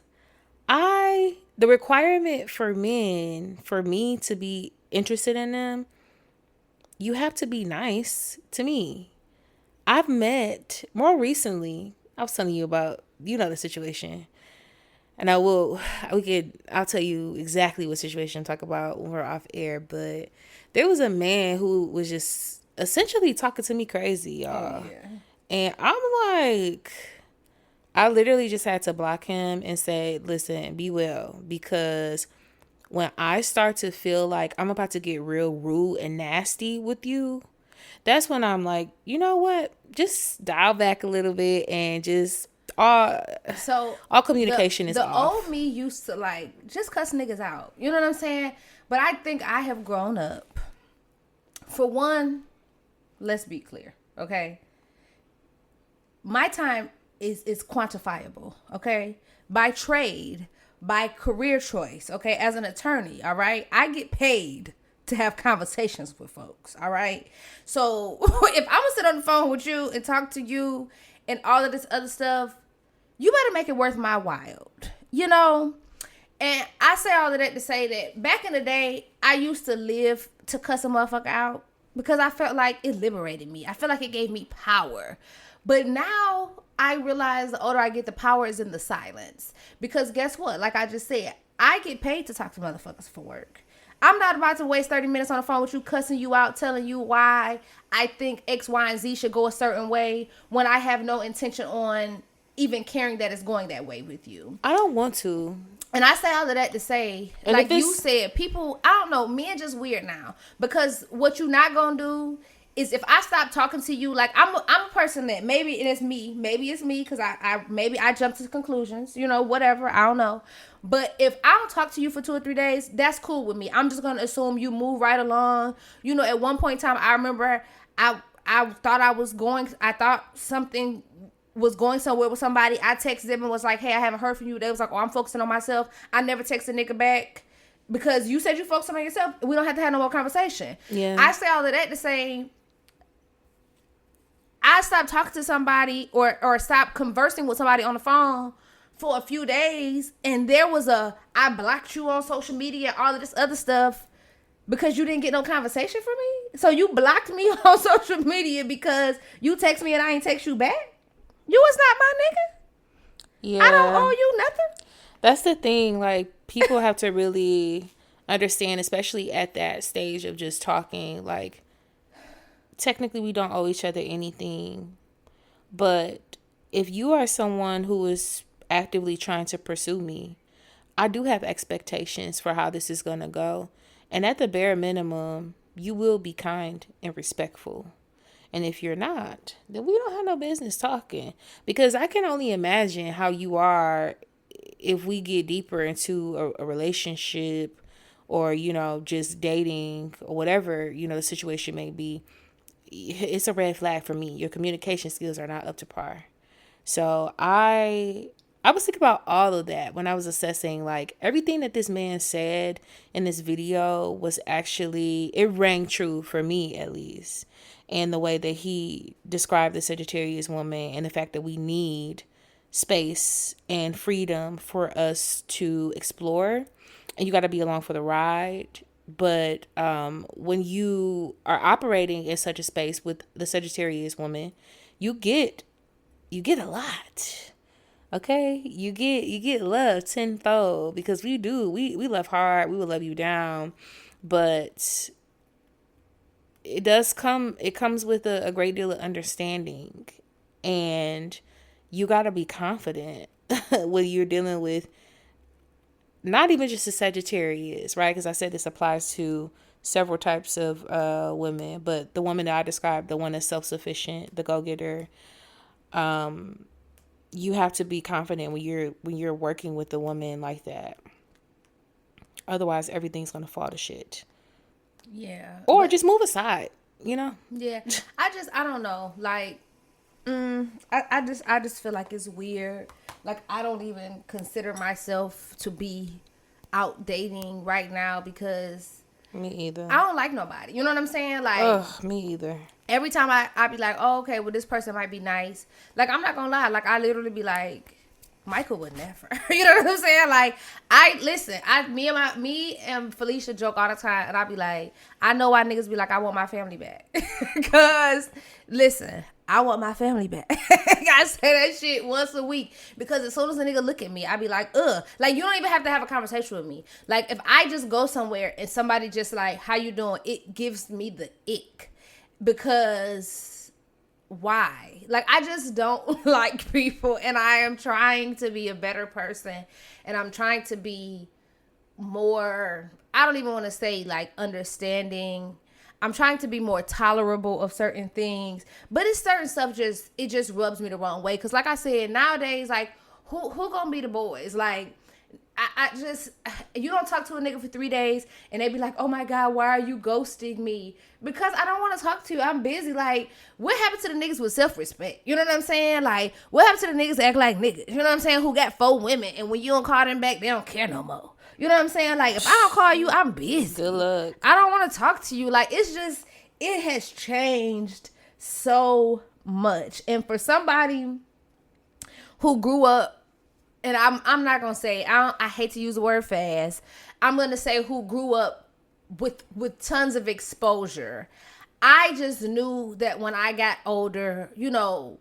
The requirement for men, for me to be interested in them, you have to be nice to me. I've met more recently, I was telling you about, you know, the situation. And I'll tell you exactly what situation I'm talking about when we're off air. But there was a man who was just essentially talking to me crazy, y'all. Oh, yeah. And I'm like, I literally just had to block him and say, listen, be well. Because when I start to feel like I'm about to get real rude and nasty with you, that's when I'm like, you know what? Just dial back a little bit and just All communication is off. The old me used to like just cuss niggas out. You know what I'm saying? But I think I have grown up. For one, let's be clear, okay? My time is quantifiable, okay? By trade, by career choice, okay? As an attorney, all right? I get paid to have conversations with folks, all right? So if I'm gonna sit on the phone with you and talk to you and all of this other stuff, you better make it worth my while, you know? And I say all of that to say that back in the day, I used to live to cuss a motherfucker out because I felt like it liberated me. I felt like it gave me power. But now I realize the older I get, the power is in the silence. Because guess what? Like I just said, I get paid to talk to motherfuckers for work. I'm not about to waste 30 minutes on the phone with you, cussing you out, telling you why I think X, Y, and Z should go a certain way when I have no intention on even caring that it's going that way with you. I don't want to. And I say all of that to say, and like you said, people, I don't know, men just weird now. Because what you not going to do is if I stop talking to you, like I'm a person that maybe it's me because I jump to conclusions, you know, whatever, I don't know. But if I don't talk to you for 2 or 3 days, that's cool with me. I'm just going to assume you move right along. You know, at one point in time, I remember I thought something was going somewhere with somebody. I texted them and was like, hey, I haven't heard from you. They was like, oh, I'm focusing on myself. I never texted a nigga back because you said you focusing on yourself. We don't have to have no more conversation. Yeah. I say all of that to say I stopped talking to somebody or stopped conversing with somebody on the phone for a few days, and there was I blocked you on social media, all of this other stuff because you didn't get no conversation from me. So you blocked me on social media because you text me and I ain't text you back. You was not my nigga. Yeah. I don't owe you nothing. That's the thing. Like, people have to really understand, especially at that stage of just talking, like, technically we don't owe each other anything. But if you are someone who is actively trying to pursue me, I do have expectations for how this is going to go. And at the bare minimum, you will be kind and respectful. And if you're not, then we don't have no business talking. Because I can only imagine how you are if we get deeper into a relationship or, you know, just dating or whatever, you know, the situation may be. It's a red flag for me. Your communication skills are not up to par. So I was thinking about all of that when I was assessing, like, everything that this man said in this video was actually, it rang true for me at least. And the way that he described the Sagittarius woman and the fact that we need space and freedom for us to explore. And you got to be along for the ride. But when you are operating in such a space with the Sagittarius woman, you get a lot. Okay? You get love tenfold because we love hard. We will love you down. But it comes with a great deal of understanding, and you got to be confident when you're dealing with not even just a Sagittarius, right? Because I said this applies to several types of women, but the woman that I described, the one that's self-sufficient, the go-getter, you have to be confident when you're working with a woman like that. Otherwise, everything's gonna fall to shit. Yeah. Or just move aside, you know? Yeah. I don't know. Like, I just feel like it's weird. Like, I don't even consider myself to be out dating right now because me either. I don't like nobody. You know what I'm saying? Like, ugh, me either. Every time I be like, oh, okay, well, this person might be nice. Like, I'm not gonna lie. Like, I literally be like, Michael would never. You know what I'm saying? Like, me and Felicia joke all the time, and I be like, I know why niggas be like, I want my family back. Because, listen, I want my family back. I say that shit once a week because as soon as a nigga look at me, I be like, ugh. Like, you don't even have to have a conversation with me. Like, if I just go somewhere and somebody just like, how you doing? It gives me the ick because why? Like, I just don't like people, and I am trying to be a better person, and I'm trying to be more, I don't even want to say like understanding. I'm trying to be more tolerable of certain things, but it's certain stuff it just rubs me the wrong way. Cause like I said, nowadays, like who gonna be the boys? Like I just, you don't talk to a nigga for 3 days and they be like, oh my God, why are you ghosting me? Because I don't want to talk to you. I'm busy. Like, what happened to the niggas with self-respect? You know what I'm saying? Like, what happened to the niggas that act like niggas? You know what I'm saying? Who got 4 women and when you don't call them back, they don't care no more. You know what I'm saying? Like, if I don't call you, I'm busy. Good luck. I don't want to talk to you. Like, it's just, it has changed so much. And for somebody who grew up, and I'm not gonna say, I hate to use the word fast. I'm gonna say who grew up with tons of exposure. I just knew that when I got older, you know,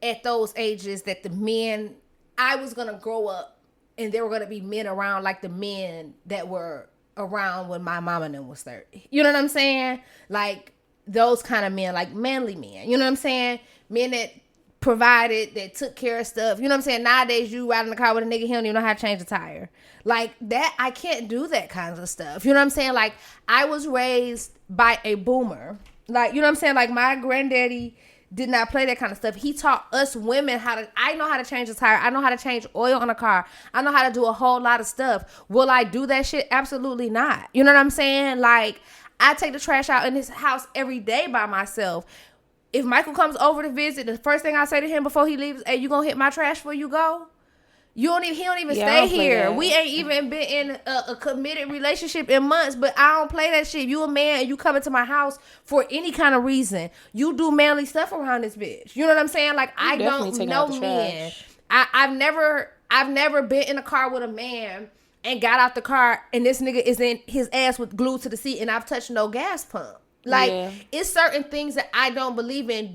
at those ages, that the men, I was gonna grow up and there were gonna be men around like the men that were around when my mama and them was 30. You know what I'm saying? Like those kind of men, like manly men. You know what I'm saying? Men that provided, that took care of stuff. You know what I'm saying? Nowadays, you ride in the car with a nigga, he don't even know how to change the tire. Like that, I can't do that kinds of stuff. You know what I'm saying? Like, I was raised by a boomer. Like, you know what I'm saying? Like, my granddaddy did not play that kind of stuff. He taught us women I know how to change a tire. I know how to change oil on a car. I know how to do a whole lot of stuff. Will I do that shit? Absolutely not. You know what I'm saying? Like, I take the trash out in this house every day by myself. If Michael comes over to visit, the first thing I say to him before he leaves, hey, you gonna hit my trash before you go? He don't even stay here. We ain't even been in a committed relationship in months, but I don't play that shit. You a man and you come into my house for any kind of reason. You do manly stuff around this bitch. You know what I'm saying? Like, I don't know men. I've never been in a car with a man and got out the car and this nigga is in his ass with glued to the seat and I've touched no gas pump. Like, it's certain things that I don't believe in.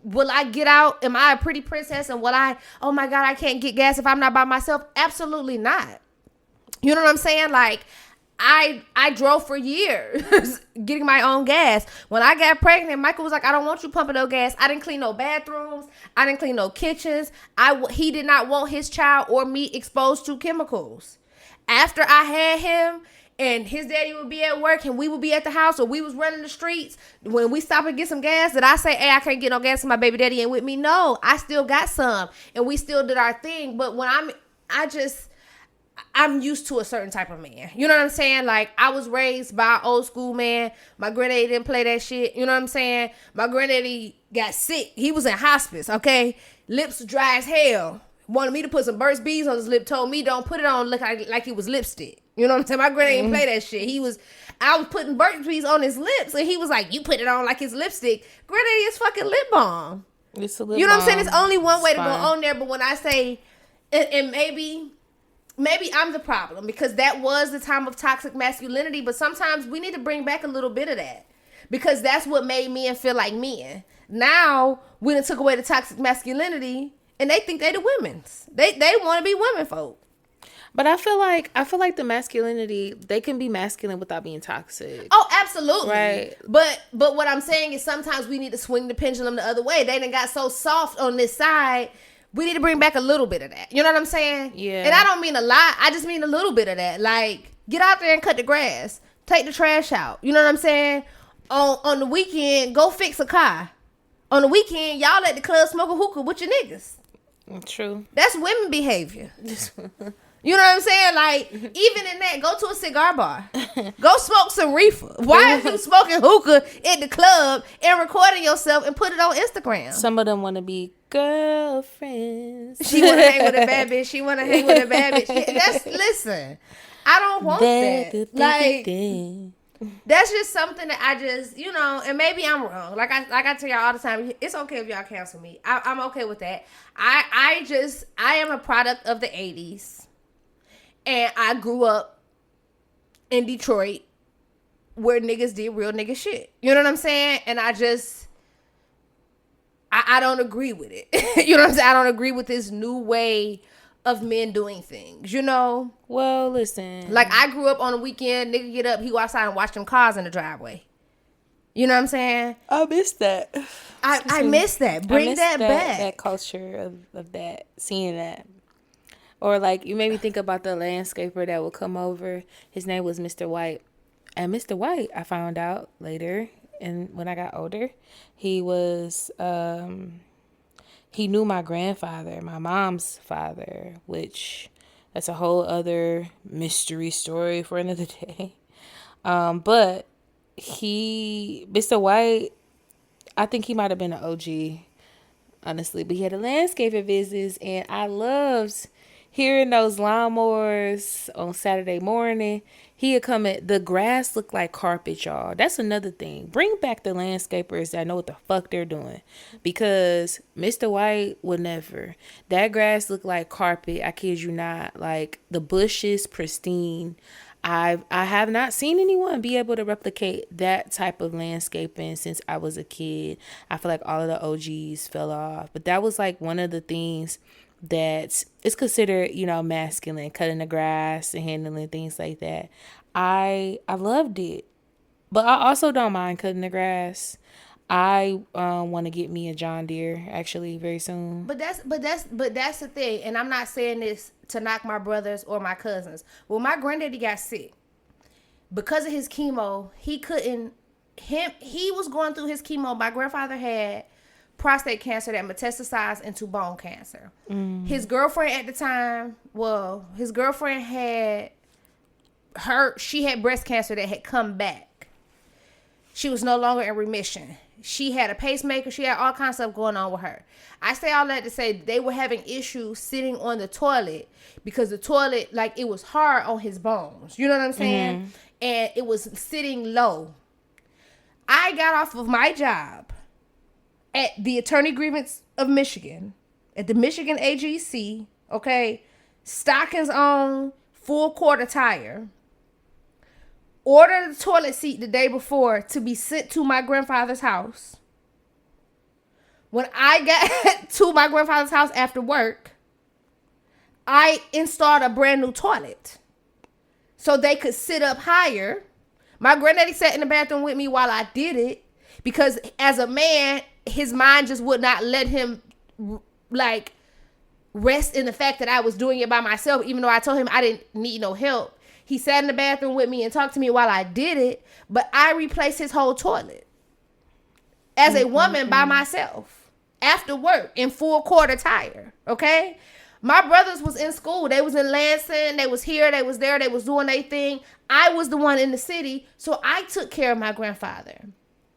Will I get out? Am I a pretty princess? And oh my God, I can't get gas if I'm not by myself? Absolutely not. You know what I'm saying? Like, I drove for years getting my own gas. When I got pregnant, Michael was like, I don't want you pumping no gas. I didn't clean no bathrooms. I didn't clean no kitchens. He did not want his child or me exposed to chemicals. After I had him, and his daddy would be at work and we would be at the house or we was running the streets. When we stop and get some gas, did I say, hey, I can't get no gas because my baby daddy ain't with me? No, I still got some and we still did our thing. But when I'm used to a certain type of man. You know what I'm saying? Like, I was raised by an old school man. My granddaddy didn't play that shit. You know what I'm saying? My granddaddy got sick. He was in hospice, okay? Lips dry as hell. Wanted me to put some Burt's Bees on his lip. Told me don't put it on like it was lipstick. You know what I'm saying? My granddaddy didn't play that shit. I was putting Burt's Bees on his lips and he was like, you put it on like it's lipstick. Granddaddy is fucking lip balm. It's a lip balm. You know what I'm saying? It's only one way to go on there. But when I say, and maybe I'm the problem because that was the time of toxic masculinity. But sometimes we need to bring back a little bit of that because that's what made men feel like men. Now we done took away the toxic masculinity and they think they the women's. They want to be women folk. But I feel like the masculinity, they can be masculine without being toxic. Oh, absolutely. Right. But what I'm saying is sometimes we need to swing the pendulum the other way. They done got so soft on this side. We need to bring back a little bit of that. You know what I'm saying? Yeah. And I don't mean a lot. I just mean a little bit of that. Like, get out there and cut the grass. Take the trash out. You know what I'm saying? On the weekend, go fix a car. On the weekend, y'all at the club smoke a hookah with your niggas. True. That's women behavior. You know what I'm saying? Like, even in that, go to a cigar bar. Go smoke some reefer. Why are you smoking hookah at the club and recording yourself and put it on Instagram? Some of them want to be girlfriends. She want to hang with a bad bitch. She want to hang with a bad bitch. Listen, I don't want that. Like, that's just something that I just, you know, and maybe I'm wrong. Like I tell y'all all the time, it's okay if y'all cancel me. I'm okay with that. I am a product of the 80s. And I grew up in Detroit where niggas did real nigga shit. You know what I'm saying? And I don't agree with it. You know what I'm saying? I don't agree with this new way of men doing things, you know? Well, listen. Like, I grew up on the weekend, nigga get up, he go outside and watch them cars in the driveway. You know what I'm saying? I miss that. I miss that. Bring that back. That culture of that, seeing that. Or, like, you made me think about the landscaper that would come over. His name was Mr. White. And Mr. White, I found out later and when I got older, he was he knew my grandfather, my mom's father, which that's a whole other mystery story for another day. But Mr. White, I think he might have been an OG, honestly. But he had a landscaping business, and I loved hearing those lawnmowers on Saturday morning. He'd come at the grass looked like carpet, y'all. That's another thing. Bring back the landscapers that know what the fuck they're doing, because Mr. White would never. That grass looked like carpet. I kid you not. Like the bushes pristine. I have not seen anyone be able to replicate that type of landscaping since I was a kid. I feel like all of the OGs fell off, but that was like one of the things that is considered, masculine, cutting the grass and handling things like that. I loved it, but I also don't mind cutting the grass. I want to get me a John Deere actually very soon. But that's the thing, and I'm not saying this to knock my brothers or my cousins. Well, my granddaddy got sick because of his chemo. He was going through his chemo. My grandfather had prostate cancer that metastasized into bone cancer. His girlfriend at the time, she had breast cancer that had come back. She was no longer in remission. She had a pacemaker. She had all kinds of stuff going on with her. I say all that to say they were having issues sitting on the toilet because the toilet, like, it was hard on his bones. You know what I'm saying? And it was sitting low. I got off of my job at the Attorney Grievance of Michigan, at the Michigan AGC, okay, stockings on, full quarter tire. Ordered the toilet seat the day before to be sent to my grandfather's house. When I got to my grandfather's house after work, I installed a brand new toilet so they could sit up higher. My granddaddy sat in the bathroom with me while I did it because as a man, his mind just would not let him like rest in the fact that I was doing it by myself, even though I told him I didn't need no help. He sat in the bathroom with me and talked to me while I did it, but I replaced his whole toilet as a woman by myself after work in full quarter tire, okay? My brothers was in school. They was in Lansing. They was here. They was there. They was doing their thing. I was the one in the city, so I took care of my grandfather.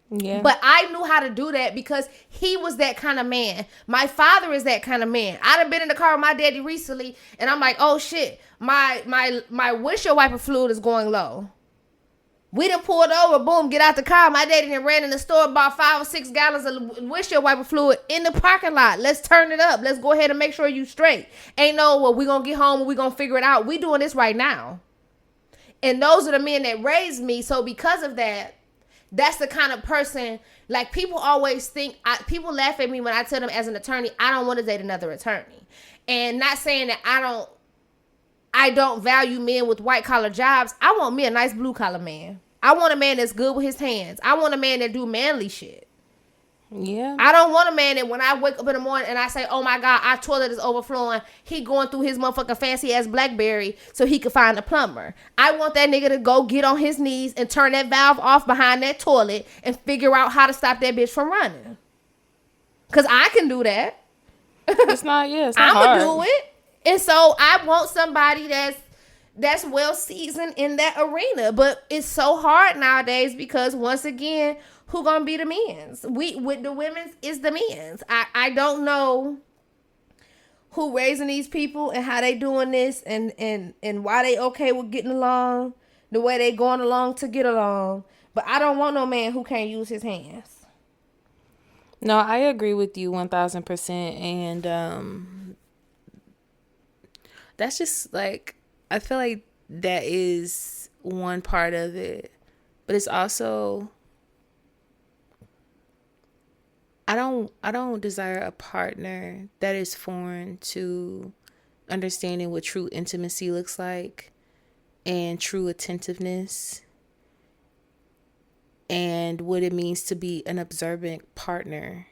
Yeah. But I knew how to do that because he was that kind of man. My father is that kind of man. I done been in the car with my daddy recently, and I'm like, oh shit, my windshield wiper fluid is going low. We done pulled over, boom, get out the car. My daddy done ran in the store, bought 5 or 6 gallons of windshield wiper fluid in the parking lot. Let's turn it up. Let's go ahead and make sure you straight. Ain't no, well, we gonna get home and we gonna figure it out. We doing this right now. And those are the men that raised me. So because of that, that's the kind of person, like, people always think, people laugh at me when I tell them as an attorney, I don't want to date another attorney. And not saying that I don't value men with white collar jobs. I want me a nice blue collar man. I want a man that's good with his hands. I want a man that do manly shit. Yeah. I don't want a man that when I wake up in the morning and I say, oh my God, our toilet is overflowing, he going through his motherfucking fancy ass BlackBerry so he could find a plumber. I want that nigga to go get on his knees and turn that valve off behind that toilet and figure out how to stop that bitch from running. Cause I can do that. It's not I'ma do it. And so I want somebody that's well seasoned in that arena. But it's so hard nowadays because once again, who gonna be the men's? With the women's is the men's. I don't know who raising these people and how they doing this and why they okay with getting along the way they going along to get along. But I don't want no man who can't use his hands. No, I agree with you 1000%. And that's just like, I feel like that is one part of it. But it's also, I don't desire a partner that is foreign to understanding what true intimacy looks like and true attentiveness and what it means to be an observant partner.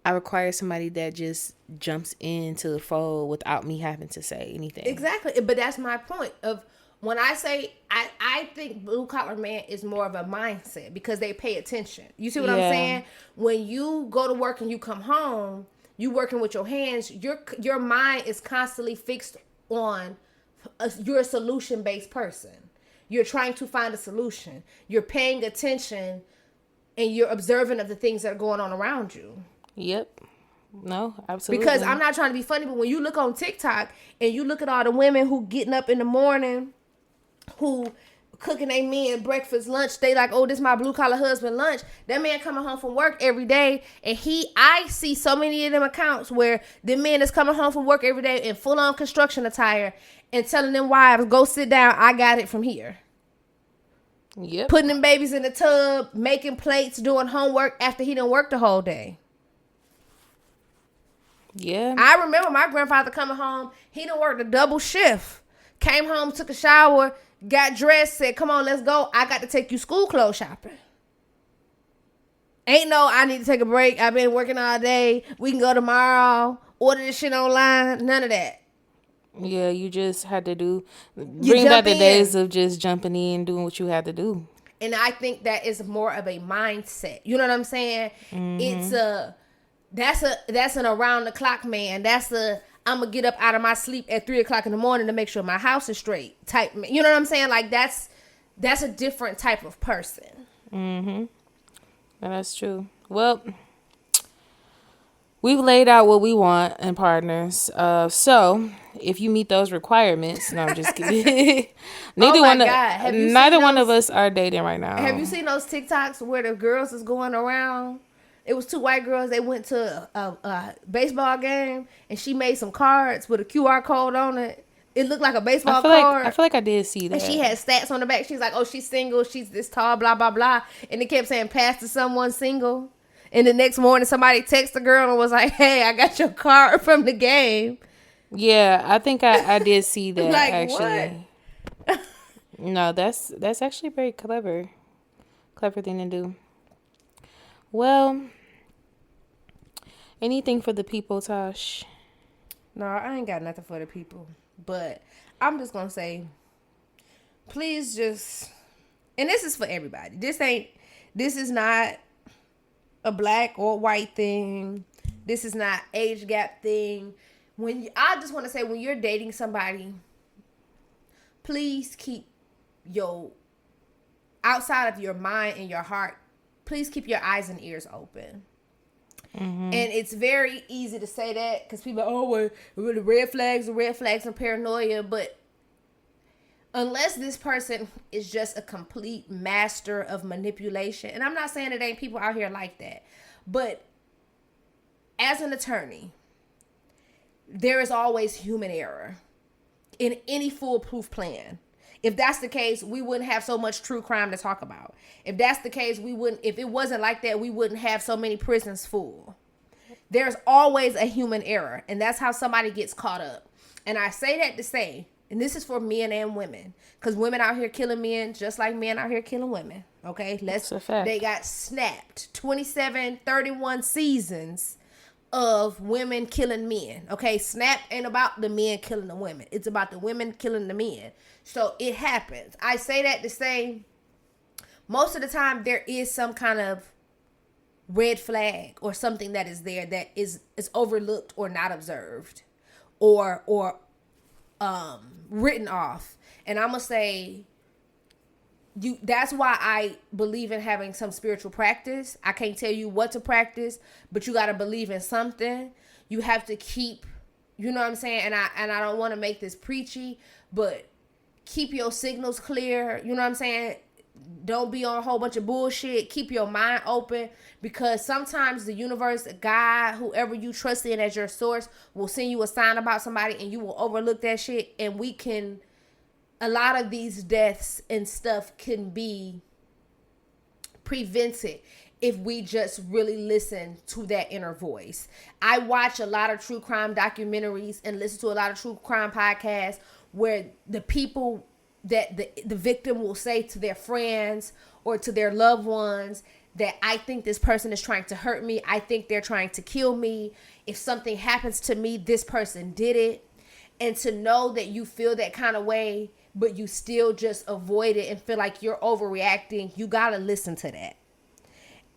I require somebody that just jumps into the fold without me having to say anything. Exactly. But that's my point of When I say I think blue collar man is more of a mindset because they pay attention. You see what I'm saying? When you go to work and you come home, you working with your hands. Your mind is constantly fixed on. You're a solution based person. You're trying to find a solution. You're paying attention, and you're observant of the things that are going on around you. Yep. No, absolutely. Because I'm not trying to be funny, but when you look on TikTok and you look at all the women who getting up in the morning, who cooking their men breakfast, lunch, they like, oh, this my blue collar husband lunch. That man coming home from work every day, and I see so many of them accounts where the man is coming home from work every day in full on construction attire and telling them wives, go sit down, I got it from here. Yep. Putting them babies in the tub, making plates, doing homework after he done worked the whole day. Yeah. I remember my grandfather coming home, he done worked a double shift. Came home, took a shower, got dressed, said, come on, let's go. I got to take you school clothes shopping. Ain't no, I need to take a break. I've been working all day. We can go tomorrow. Order this shit online. None of that. Yeah, you just had to bring back the days of just jumping in, doing what you had to do. And I think that is more of a mindset. You know what I'm saying? Mm-hmm. That's an around the clock man. I'm going to get up out of my sleep at 3:00 in the morning to make sure my house is straight type. You know what I'm saying? Like that's a different type of person. Mm-hmm. That's true. Well, we've laid out what we want in partners. So if you meet those requirements, no, I'm just kidding. Neither one of us are dating right now. Have you seen those TikToks where the girls is going around? It was 2 white girls. They went to a baseball game, and she made some cards with a QR code on it. It looked like a baseball card. I feel like I did see that. And she had stats on the back. She's like, oh, she's single. She's this tall, blah, blah, blah. And it kept saying, pass to someone single. And the next morning, somebody texted the girl and was like, hey, I got your card from the game. Yeah, I think I did see that, like, actually. What? No, that's actually very clever. Clever thing to do. Well, anything for the people, Tash? No, I ain't got nothing for the people. But I'm just going to say, please just, and this is for everybody. This is not a black or white thing. This is not age gap thing. I just want to say, when you're dating somebody, please keep your, outside of your mind and your heart, please keep your eyes and ears open. Mm-hmm. And it's very easy to say that because people are, well, the red flags and paranoia. But unless this person is just a complete master of manipulation, and I'm not saying it ain't people out here like that, but as an attorney, there is always human error in any foolproof plan. If that's the case, we wouldn't have so much true crime to talk about. If that's the case, if it wasn't like that, we wouldn't have so many prisons full. There's always a human error, and that's how somebody gets caught up. And I say that to say, and this is for men and women, because women out here killing men just like men out here killing women. Okay, that's a fact. They got snapped 27, 31 seasons of women killing men. Okay, Snap ain't about the men killing the women. It's about the women killing the men. So it happens. I say that to say, most of the time there is some kind of red flag or something that is there that is overlooked or not observed or written off. And I'm gonna say, that's why I believe in having some spiritual practice. I can't tell you what to practice, but you got to believe in something. You have to keep, you know what I'm saying? And I don't want to make this preachy, but keep your signals clear. You know what I'm saying? Don't be on a whole bunch of bullshit. Keep your mind open, because sometimes the universe, God, whoever you trust in as your source, will send you a sign about somebody and you will overlook that shit. And a lot of these deaths and stuff can be prevented if we just really listen to that inner voice. I watch a lot of true crime documentaries and listen to a lot of true crime podcasts where the people that the victim will say to their friends or to their loved ones that I think this person is trying to hurt me. I think they're trying to kill me. If something happens to me, this person did it. And to know that you feel that kind of way but you still just avoid it and feel like you're overreacting, you gotta listen to that.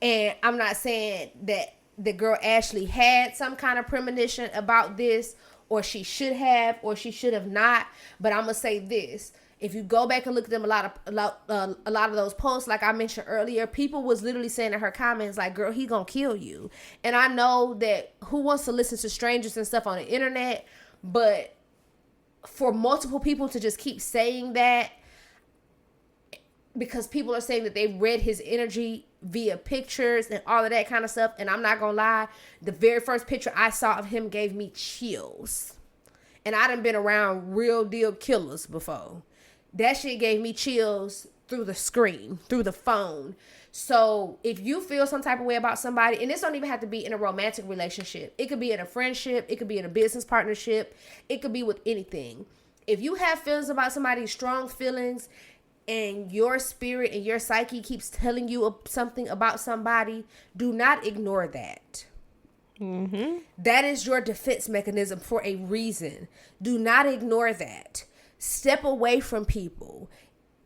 And I'm not saying that the girl Ashley had some kind of premonition about this, or she should have, or she should have not. But I'm gonna say this: if you go back and look at them, a lot of those posts, like I mentioned earlier, people was literally saying in her comments, like, "Girl, he gonna kill you." And I know that who wants to listen to strangers and stuff on the internet, but for multiple people to just keep saying that, because people are saying that they read his energy via pictures and all of that kind of stuff. And I'm not gonna lie, the very first picture I saw of him gave me chills. And I done been around real deal killers before. That shit gave me chills through the screen, through the phone. So if you feel some type of way about somebody, and this don't even have to be in a romantic relationship, it could be in a friendship, it could be in a business partnership, it could be with anything. If you have feelings about somebody, strong feelings, and your spirit and your psyche keeps telling you something about somebody, do not ignore that. Mm-hmm. That is your defense mechanism for a reason. Do not ignore that. Step away from people.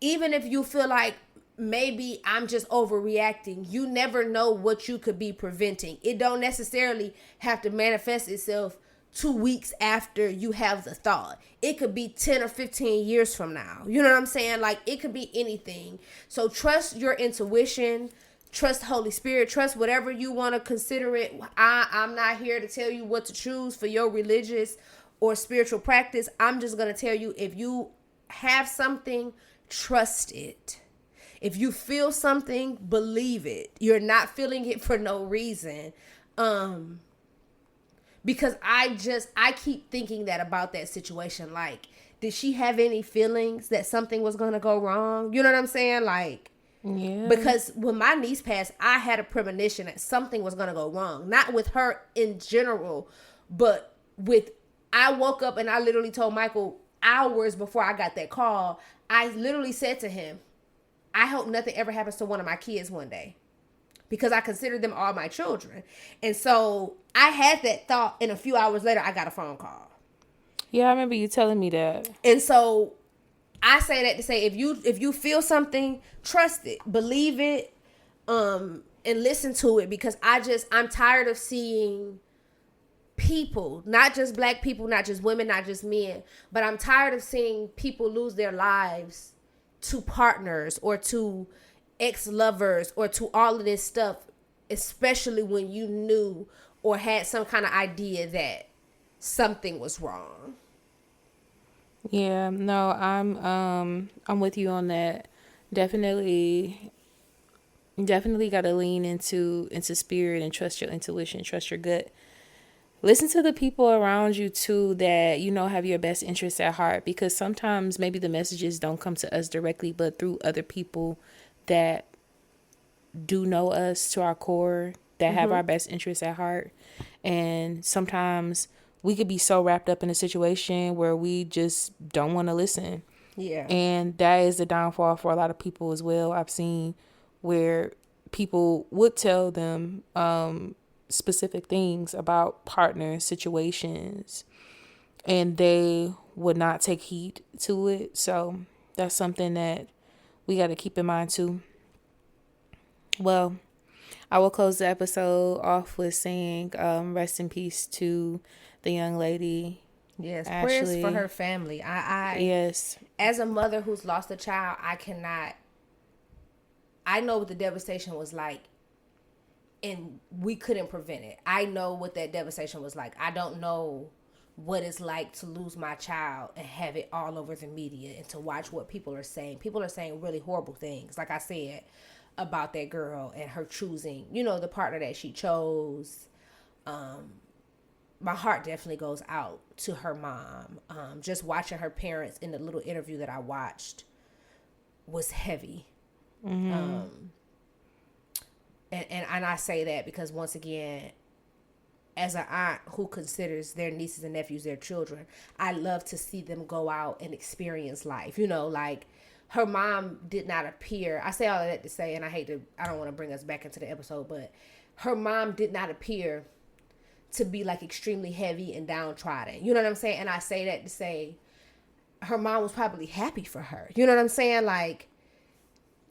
Even if you feel like maybe I'm just overreacting, you never know what you could be preventing. It don't necessarily have to manifest itself 2 weeks after you have the thought. It could be 10 or 15 years from now. You know what I'm saying? Like, it could be anything. So trust your intuition, trust Holy Spirit, trust whatever you want to consider it. I'm not here to tell you what to choose for your religious or spiritual practice. I'm just going to tell you, if you have something, trust it. If you feel something, believe it. You're not feeling it for no reason. Because I keep thinking that about that situation. Like, did she have any feelings that something was going to go wrong? You know what I'm saying? Like, yeah. Because when my niece passed, I had a premonition that something was going to go wrong. Not with her in general, but I woke up and I literally told Michael hours before I got that call, I literally said to him, I hope nothing ever happens to one of my kids one day. Because I consider them all my children. And so I had that thought, and a few hours later, I got a phone call. Yeah, I remember you telling me that. And so I say that to say, if you feel something, trust it, believe it, and listen to it. Because I'm tired of seeing people, not just black people, not just women, not just men, but I'm tired of seeing people lose their lives to partners or to ex-lovers or to all of this stuff, especially when you knew or had some kind of idea that something was wrong. Yeah, no, I'm with you on that. Definitely got to lean into spirit and trust your intuition, trust your gut. Listen to the people around you too that you know have your best interests at heart, because sometimes maybe the messages don't come to us directly, but through other people that do know us to our core, that have our best interests at heart. And sometimes we could be so wrapped up in a situation where we just don't want to listen. Yeah. And that is the downfall for a lot of people as well. I've seen where people would tell them specific things about partner situations, and they would not take heed to it. So that's something that we got to keep in mind too. Well, I will close the episode off with saying rest in peace to the young lady. Yes, Ashley. Prayers for her family. Yes. As a mother who's lost a child, I know what the devastation was like, and we couldn't prevent it. I know what that devastation was like. I don't know what it's like to lose my child and have it all over the media and to watch what people are saying. People are saying really horrible things, like I said, about that girl and her choosing, the partner that she chose. My heart definitely goes out to her mom. Just watching her parents in the little interview that I watched was heavy. Mm-hmm. And I say that because, once again, as an aunt who considers their nieces and nephews their children, I love to see them go out and experience life. Like her mom did not appear. I say all of that to say, and I don't want to bring us back into the episode, but her mom did not appear to be like extremely heavy and downtrodden. You know what I'm saying? And I say that to say her mom was probably happy for her. You know what I'm saying? Like,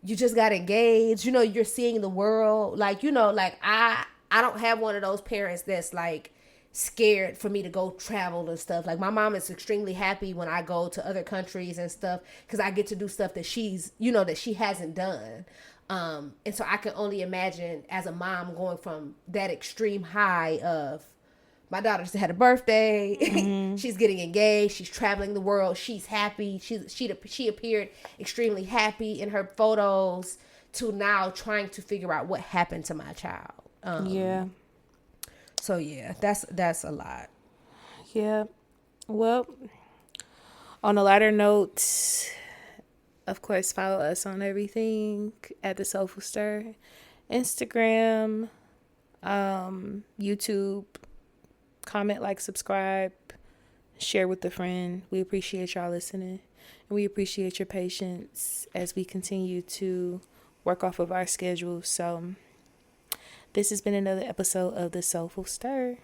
you just got engaged. You know, you're seeing the world. Like, you know, like I don't have one of those parents that's like scared for me to go travel and stuff. Like, my mom is extremely happy when I go to other countries and stuff, because I get to do stuff that she's, you know, that she hasn't done. And so I can only imagine as a mom going from that extreme high of, my daughter just had a birthday. Mm-hmm. She's getting engaged. She's traveling the world. She's happy. She appeared extremely happy in her photos, to now trying to figure out what happened to my child. Yeah. So yeah, that's a lot. Yeah. Well, on a lighter note, of course, follow us on everything at the Soulful Stir, Instagram, YouTube. Comment, like, subscribe, share with a friend. We appreciate y'all listening, and we appreciate your patience as we continue to work off of our schedule. So this has been another episode of the Soulful Stir.